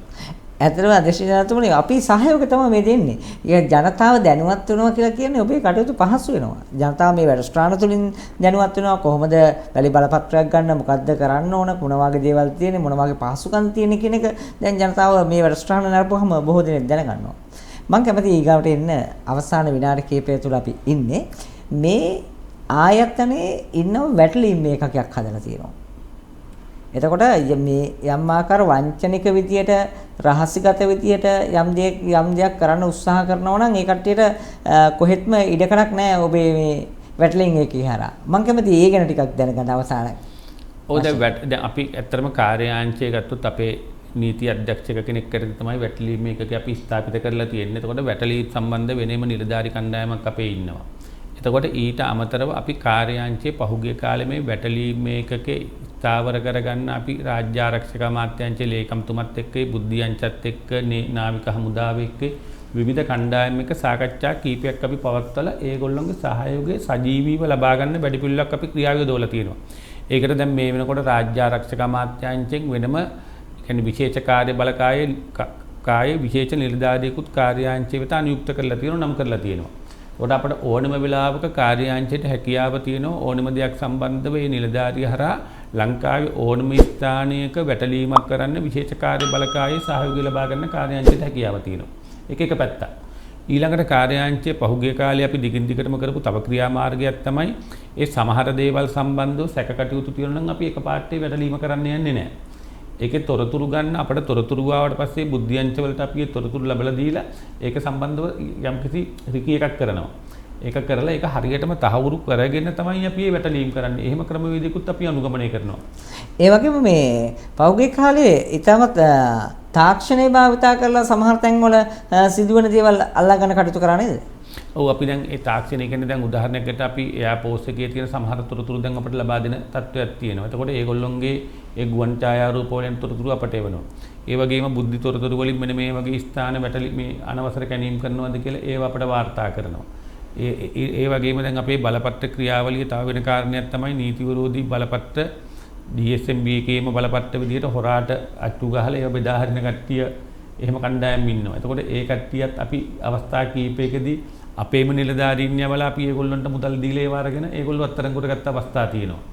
ඇත්තටම අධ්‍යක්ෂ ජනතුමනි අපි සහයෝගය තමයි මේ දෙන්නේ. ඒ ජනතාව දැනුවත් වෙනවා කියලා කියන්නේ ඔබේ කටයුතු පහසු වෙනවා. ජනතාව මේ වැඩසටහන තුළින් දැනුවත් වෙනවා කොහොමද වැලි බලපත්‍රයක් ගන්න මොකද්ද කරන්න ඕන මොන වගේ දේවල් තියෙන්නේ මොන වගේ පහසුකම් තියෙන්නේ කියන එක දැන් ජනතාව මේ වැඩසටහන නරපුවහම බොහෝ දෙනෙක් දැනගන්නවා. මම කැමතියි ඊගාවට එන්න අවසාන විනාඩි කිහිපය තුළ අපි ඉන්නේ මේ ආයතනයේ ඉන්නව වැටලීම් මේකකයක් හදලා තියෙනවා. එතකොට මේ යම් ආකාර වංචනික විදියට රහස්‍යගත විදියට යම් දෙයක් කරන්න උත්සාහ කරනවා නම් ඒ කට්ටියට කොහෙත්ම ඉඩකඩක් නැහැ ඔබේ මේ වැටලින් එකේ හරහා. මම කැමති ඒ ගැන ටිකක් දැනගන්න අවසානයි. ඔව් දැන් අපි ඇත්තටම කාර්යාංශය ගත්තොත් අපේ නීති අධ්‍යක්ෂක කෙනෙක් කරගෙන තමයි වැටලීම් මේකක අපි ස්ථාපිත කරලා තියෙන්නේ. එතකොට වැටලීම් සම්බන්ධ වෙනම නිලධාරි කණ්ඩායමක් අපේ ඉන්නවා. එතකොට ඊට අමතරව අපි කාර්යාංශයේ පහුගිය කාලේ මේ වැටලීම් මේකකේ ස්ථාවර කරගන්න අපි රාජ්‍ය ආරක්ෂක අමාත්‍යාංශයේ ලේකම්තුමත් එක්ක බුද්ධියංශත් එක්ක නාවික හමුදාව එක්ක විවිධ කණ්ඩායම් එක්ක සාකච්ඡා කීපයක් අපි පවත්වලා ඒගොල්ලොන්ගේ සහයෝගය සජීවීව ලබා ගන්න වැඩපිළිවෙලක් අපි ක්‍රියාවේ යොදවලා තියෙනවා. ඒකට දැන් මේ වෙනකොට රාජ්‍ය ආරක්ෂක අමාත්‍යාංශයෙන් වෙනම කියන්නේ විශේෂ කාර්ය බලකායේ විශේෂ නිලධාරියෙකුත් කාර්යාංශය වෙත නියුක්ත කරලා තියෙනවා නම් කරලා තියෙනවා. ඒකට අපිට ඕනම වෙලාවක කාර්යාංශයට හැකියාව තියෙනවා ඕනම දෙයක් සම්බන්ධව මේ නිලධාරිය හරහා ලංකාවේ ඕනම ස්ථානයක වැටලීමක් කරන්න විශේෂ කාර්ය බලකායේ සහයෝගය ලබා ගන්න කාර්යාංශයට හැකියාව තියෙනවා. එක පැත්තක්. ඊළඟට කාර්යාංශයේ පහුගිය කාලේ අපි දිගින් දිගටම කරපු තව ක්‍රියාමාර්ගයක් තමයි ඒ සමහර දේවල් සම්බන්ධව සැකකටයුතු තියෙනවා නම් අපි එකපාරට වැටලීම කරන්න යන්නේ නැහැ. ඒකේ තොරතුරු ගන්න අපිට තොරතුරු ආවට පස්සේ බුද්ධියංශ වලට අපි ඒ තොරතුරු ලැබලා දීලා ඒක සම්බන්ධව යම්කිසි රිකී එකක් කරනවා. ඒක කරලා ඒක හරියටම තහවුරු කරගෙන තමයි අපි මේ වැටලීම් කරන්නේ. එහෙම ක්‍රමවේදයකුත් අපි අනුගමනය කරනවා. ඒ වගේම මේ පෞද්ගලික කාලේ ඊටමත් තාක්ෂණය භාවිතා කරලා සමහර තැන්වල සිදුවන දේවල් අල්ලා ගන්න කටයුතු කරා නේද? ඔව් අපි දැන් ඒ තාක්ෂණය කියන්නේ දැන් උදාහරණයකට අපි එයාපෝස්ට් එකේ තියෙන සමහර තොරතුරු දැන් අපිට ලබා දෙන තත්ත්වයක් තියෙනවා. එතකොට ඒගොල්ලොන්ගේ ඒ ගුවන් ඡායාරූප වලින් තොරතුරු අපට එවනවා. ඒ වගේම බුද්ධි තොරතුරු වලින් මෙන්න මේ වගේ ස්ථාන වැටලි මේ අනවසර කැණීම් කරනවාද කියලා ඒව අපට වාර්තා කරනවා. ඒ වගේම දැන් අපේ බලපත්‍ර ක්‍රියාවලිය තව වෙන කාරණයක් තමයි නීති විරෝධී බලපත්‍ර DSMB එකේම බලපත්‍ර විදිහට හොරාට අට්ටු ගහලා ඒව බෙදා හරින කට්ටිය එහෙම කණ්ඩායම් ඉන්නවා. එතකොට ඒ කට්ටියත් අපි අවස්ථා කීපයකදී අපේම නිලධාරීන් යවලා අපි ඒගොල්ලන්ට මුදල් දීලා ඒව අරගෙන ඒගොල්ලෝ අත්තරංගුවට ගත්ත අවස්ථා තියෙනවා.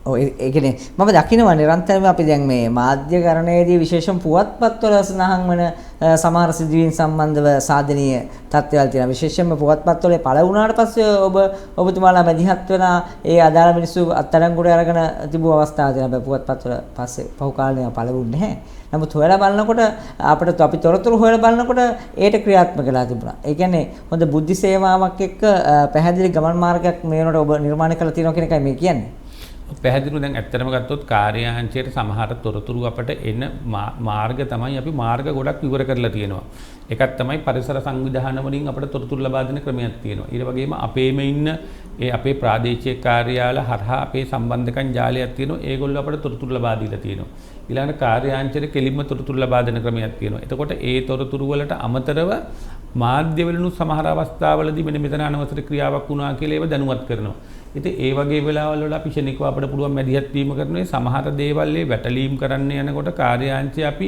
ඔව් ඒ කියන්නේ මම දකිනවා නිරන්තරයෙන්ම අපි දැන් මේ මාධ්‍යකරණයේදී විශේෂම පුවත්පත්වල සඳහන් වන සමහර සිදුවීම් සම්බන්ධව සාධනීය තත්ත්වයන් තියෙනවා. විශේෂයෙන්ම පුවත්පත්වල පළ වුණාට පස්සේ ඔබතුමාලා මැදිහත් වෙලා ඒ අදාළ මිනිස්සු අත්අඩංගුවට අරගෙන තිබු අවස්ථා තියෙනවා. පුවත්පත්වල පස්සේ පහු කාලේ පළ වුණේ නැහැ. නමුත් හොයලා බලනකොට අපිට අපි තොරතුරු හොයලා බලනකොට ඒට ක්‍රියාත්මක වෙලා තිබුණා. ඒ කියන්නේ හොඳ බුද්ධි සේවාවක් එක්ක පැහැදිලි ගමන් මාර්ගයක් මේනට ඔබ නිර්මාණය කරලා තියෙනවා කියන එකයි මේ කියන්නේ. පැහැදිලිව දැන් ඇත්තටම ගත්තොත් කාර්යාංශයේ සමහර තොරතුරු අපට එන මාර්ග තමයි අපි මාර්ග ගොඩක් විවර කරලා තියෙනවා. එකක් තමයි පරිසර සංවිධාන වලින් අපට තොරතුරු ලබා දෙන ක්‍රමයක් තියෙනවා. ඊට වගේම අපේම ඉන්න ඒ අපේ ප්‍රාදේශීය කාර්යාල හරහා අපේ සම්බන්ධකම් ජාලයක් තියෙනවා. ඒගොල්ලෝ අපට තොරතුරු ලබා දීලා තියෙනවා. ඊළඟ කාර්යාංශයේ කෙලින්ම තොරතුරු ලබා දෙන ක්‍රමයක් තියෙනවා. එතකොට ඒ තොරතුරු වලට අමතරව මාධ්‍ය වලින් සමහර අවස්ථාවලදී මෙතන අනවසර ක්‍රියාවක් වුණා කියලා ඒව දැනුවත් කරනවා. ඉතින් ඒ වගේ වෙලාවල් වල අපි ශනිකව අපිට පුළුවන් මැදිහත් වීම කරනවා. සමහර දේවල් ඒ වැටලීම් කරන්න යනකොට කාර්යාංශය අපි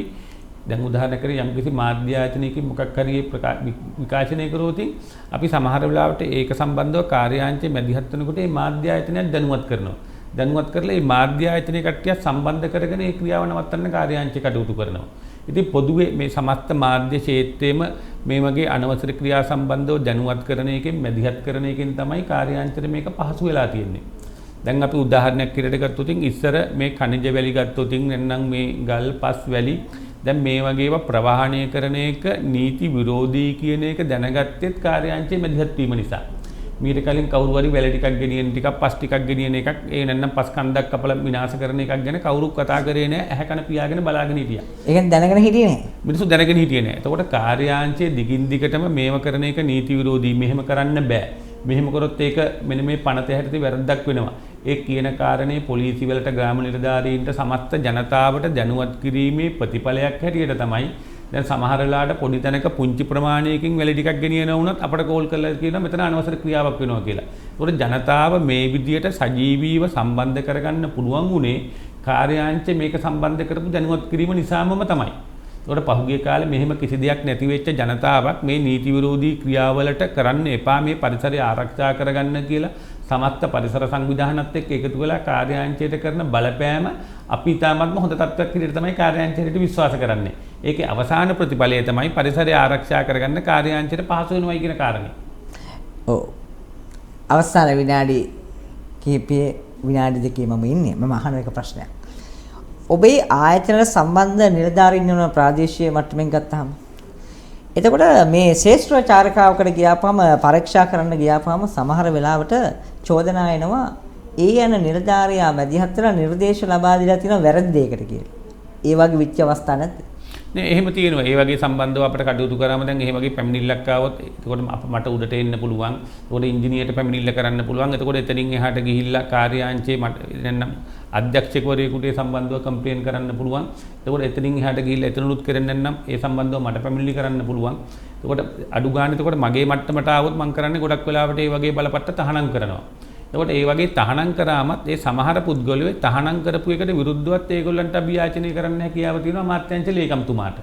දැන් උදාහරණයක් යම්කිසි මාධ්‍ය ආයතනයකින් මොකක් හරි විකාශනය කරොත් අපි සමහර වෙලාවට ඒක සම්බන්ධව කාර්යාංශයේ මැදිහත් වෙනකොට මේ මාධ්‍ය ආයතනයක් දැනුවත් කරනවා. දැනුවත් කරලා මේ මාධ්‍ය ආයතනයේ කට්ටිය සම්බන්ධ කරගෙන ඒ ක්‍රියාව නවත්තන්න කාර්යාංශය කටයුතු කරනවා. ඉතින් පොදුවේ මේ සමස්ත මාධ්‍ය ක්ෂේත්‍රයේම මේ වගේ අනවසර ක්‍රියා සම්බන්ධව දැනුවත් කරන එකෙන් මැදිහත් කරන එකෙන් තමයි කාර්යාංශයට මේක පහසු වෙලා තියෙන්නේ. දැන් අපි උදාහරණයක් විදිහට ගත්තොත් ඉස්සර මේ ඛනිජ වැලි ගත්තොත් නැත්නම් මේ ගල් පස් වැලි දැන් මේ වගේව ප්‍රවාහණය කරන එක නීති විරෝධී කියන එක දැනගත්තෙත් කාර්යාංශයේ මැදිහත් වීම නිසා. මීට කලින් කවුරු හරි වැල ටිකක් ගෙනියන ටිකක් පස් ටිකක් ගෙනියන එකක් ඒ නැත්නම් පස් කන්දක් කපලා විනාශ කරන එකක් ගැන කවුරුත් කතා කරේ නැහැ. ඇහැ කන පියාගෙන බලාගෙන හිටියා. ඒ කියන්නේ දැනගෙන හිටියේ නැහැ. මිනිස්සු දැනගෙන හිටියේ නැහැ. එතකොට කාර්යාංශයේ දිගින් දිගටම මේව කරන එක නීති විරෝධී. මෙහෙම කරන්න බෑ. මෙහෙම කරොත් ඒක මෙන්න මේ පනත හැටි වැරද්දක් වෙනවා. ඒ කියන කාරණේ පොලිසිය වලට ග්‍රාම නිලධාරීන්ට සමස්ත ජනතාවට දැනුවත් කිරීමේ ප්‍රතිඵලයක් හැටියට තමයි දැන් සමහර වෙලාවට පොඩි තැනක පුංචි ප්‍රමාණයකින් වැලි ටිකක් ගෙනියන වුණත් අපිට කෝල් කරලා කියනවා මෙතන අනවසර ක්‍රියාවක් වෙනවා කියලා. ඒකට ජනතාව මේ විදියට සජීවීව සම්බන්ධ කරගන්න පුළුවන් උනේ කාර්යාංශය මේක සම්බන්ධ කරපු දැනුවත් කිරීම නිසාමම තමයි. ඒකට පහුගිය කාලේ මෙහෙම කිසි දෙයක් නැති වෙච්ච ජනතාවක් මේ නීති විරෝධී ක්‍රියාවලට කරන්න එපා මේ පරිසරය ආරක්ෂා කරගන්න කියලා සමස්ත පරිසර සංවිධානත් එක්ක එකතු වෙලා කාර්යාංශයට කරන බලපෑම අපි තාමත්ම හොඳ තත්ත්වයක් විදිහට තමයි කාර්යාංශයට විශ්වාස කරන්නේ. ඒකේ අවසාන ප්‍රතිඵලය තමයි පරිසරය ආරක්ෂා කරගන්න කාර්යාංශයට පහසු වෙනවයි කියන කාරණේ. ඔව්. අවසාන විනාඩි කිහිපයේ විනාඩි දෙකේ මම ඉන්නේ. මම අහන එක ප්‍රශ්නයක්. ඔබේ ආයතනවල සම්බන්ධ නිලධාරීන් වෙන ප්‍රාදේශීය මට්ටමින් ගත්තාම එතකොට මේ ශේෂ්ත්‍ර චාරිකාවකට ගියාපම පරීක්ෂා කරන්න ගියාපම සමහර වෙලාවට චෝදනා එනවා ඒ යන නිලධාරියා මැදිහත් වෙලා නිර්දේශ ලබා දීලා තියෙන වැරදි දෙයකට කියලා. ඒ වගේ විච් අවස්ථා නැද්ද? නෑ එහෙම තියෙනවා. ඒ වගේ සම්බන්ධව අපිට කටයුතු කරාම දැන් එහෙම වගේ පැමිණිල්ලක් ආවොත් එතකොට මට උඩට එන්න පුළුවන්. එතකොට ඉංජිනේරට පැමිණිල්ල කරන්න පුළුවන්. එතකොට එතනින් එහාට ගිහිල්ලා කාර්යාංශයේ මට නැත්නම් අධ්‍යක්ෂකවරයෙකුට සම්බන්ධව කම්ප්ලේන් කරන්න පුළුවන්. එතකොට එතනින් එහාට ගිහිල්ලා එතනලුත් කරන්න නම් ඒ සම්බන්ධව මට පැමිණිලි කරන්න පුළුවන්. එතකොට අඩු ගන්න එතකොට මගේ මට්ටමට ආවොත් මම කරන්නේ ගොඩක් වෙලාවට ඒ වගේ බලපත්‍ර තහනම් කරනවා. එතකොට ඒ වගේ තහනම් කරාමත් ඒ සමහර පුද්ගලයෝ තහනම් කරපු එකට විරුද්ධවත් ඒගොල්ලන්ට අභියාචනය කරන්න හැකියාව තියෙනවා අමාත්‍යාංශ ලේකම්තුමාට.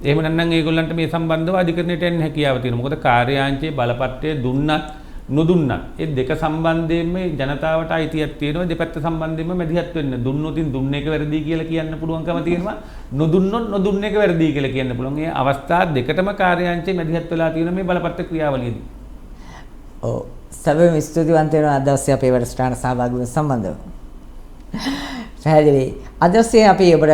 එහෙම නැත්නම් ඒගොල්ලන්ට මේ සම්බන්ධව අධිකරණයට එන්න හැකියාව තියෙනවා. මොකද කාර්යාංශයේ බලපත්‍රය දුන්නත් නොදුන්නත් ඒ දෙක සම්බන්ධයෙන්ම ජනතාවට අයිතියක් තියෙනවා. දෙපැත්ත සම්බන්ධයෙන්ම මැදිහත් වෙන්න. දුන්නොතින් දුන්න එක වැරදි කියලා කියන්න පුළුවන්කම තියෙනවා. නොදුන්නොත් නොදුන්න එක වැරදි කියලා කියන්න පුළුවන්. මේ අවස්ථා දෙකටම කාර්යාංශයේ මැදිහත් වෙලා තියෙන මේ බලපත්‍ර ක්‍රියාවලියදී. ඔව්. සැබවින්ම ස්තුතිවන්ත වෙනවා අද දවසේ අපේ වැඩසටහන සහභාගී වීම සම්බන්ධව. පැහැදිලි. අද දවසේ අපි ඔබට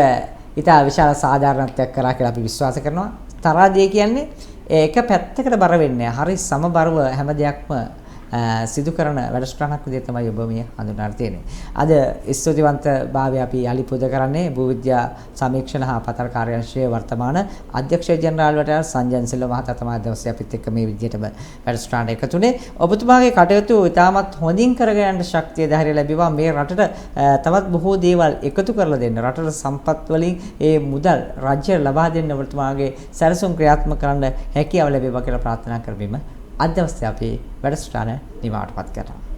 ඉතා විශාල සාධාරණත්වයක් කරා කියලා අපි විශ්වාස කරනවා. තරාදිය කියන්නේ ඒක පැත්තකට බර වෙන්නේ. හරි සමබරව හැම දෙයක්ම සිදු කරන වැඩසටහනක් විදිහට තමයි ඔබ මේ හඳුන්වලා තියෙන්නේ. අද ස්තුතිවන්ත භාවය අපි යලි පුද කරන්නේ භූවිද්‍යා සමීක්ෂණ හා පතර කාර්යාංශයේ වර්තමාන අධ්‍යක්ෂ ජෙනරාල් වටා සංජන් සිල්වා මහතා තමයි දවසේ අපිත් එක්ක මේ විදිහටම වැඩසටහනට එකතුනේ. ඔබතුමාගේ කටයුතු ඉතාමත් හොඳින් කරගෙන යන්න ශක්තිය ධෛර්යය ලැබෙවා. මේ රටට තවත් බොහෝ දේවල් එකතු කරලා දෙන්න. රටට සම්පත් වලින් ඒ මුදල් රාජ්‍ය ලබා දෙන්න ඔබතුමාගේ සැලසුම් ක්‍රියාත්මක කරන්න හැකියාව ලැබේවා කියලා ප්‍රාර්ථනා කරමින් අද දවසේ අපි වැඩසටහන නිමවටපත් කරනවා.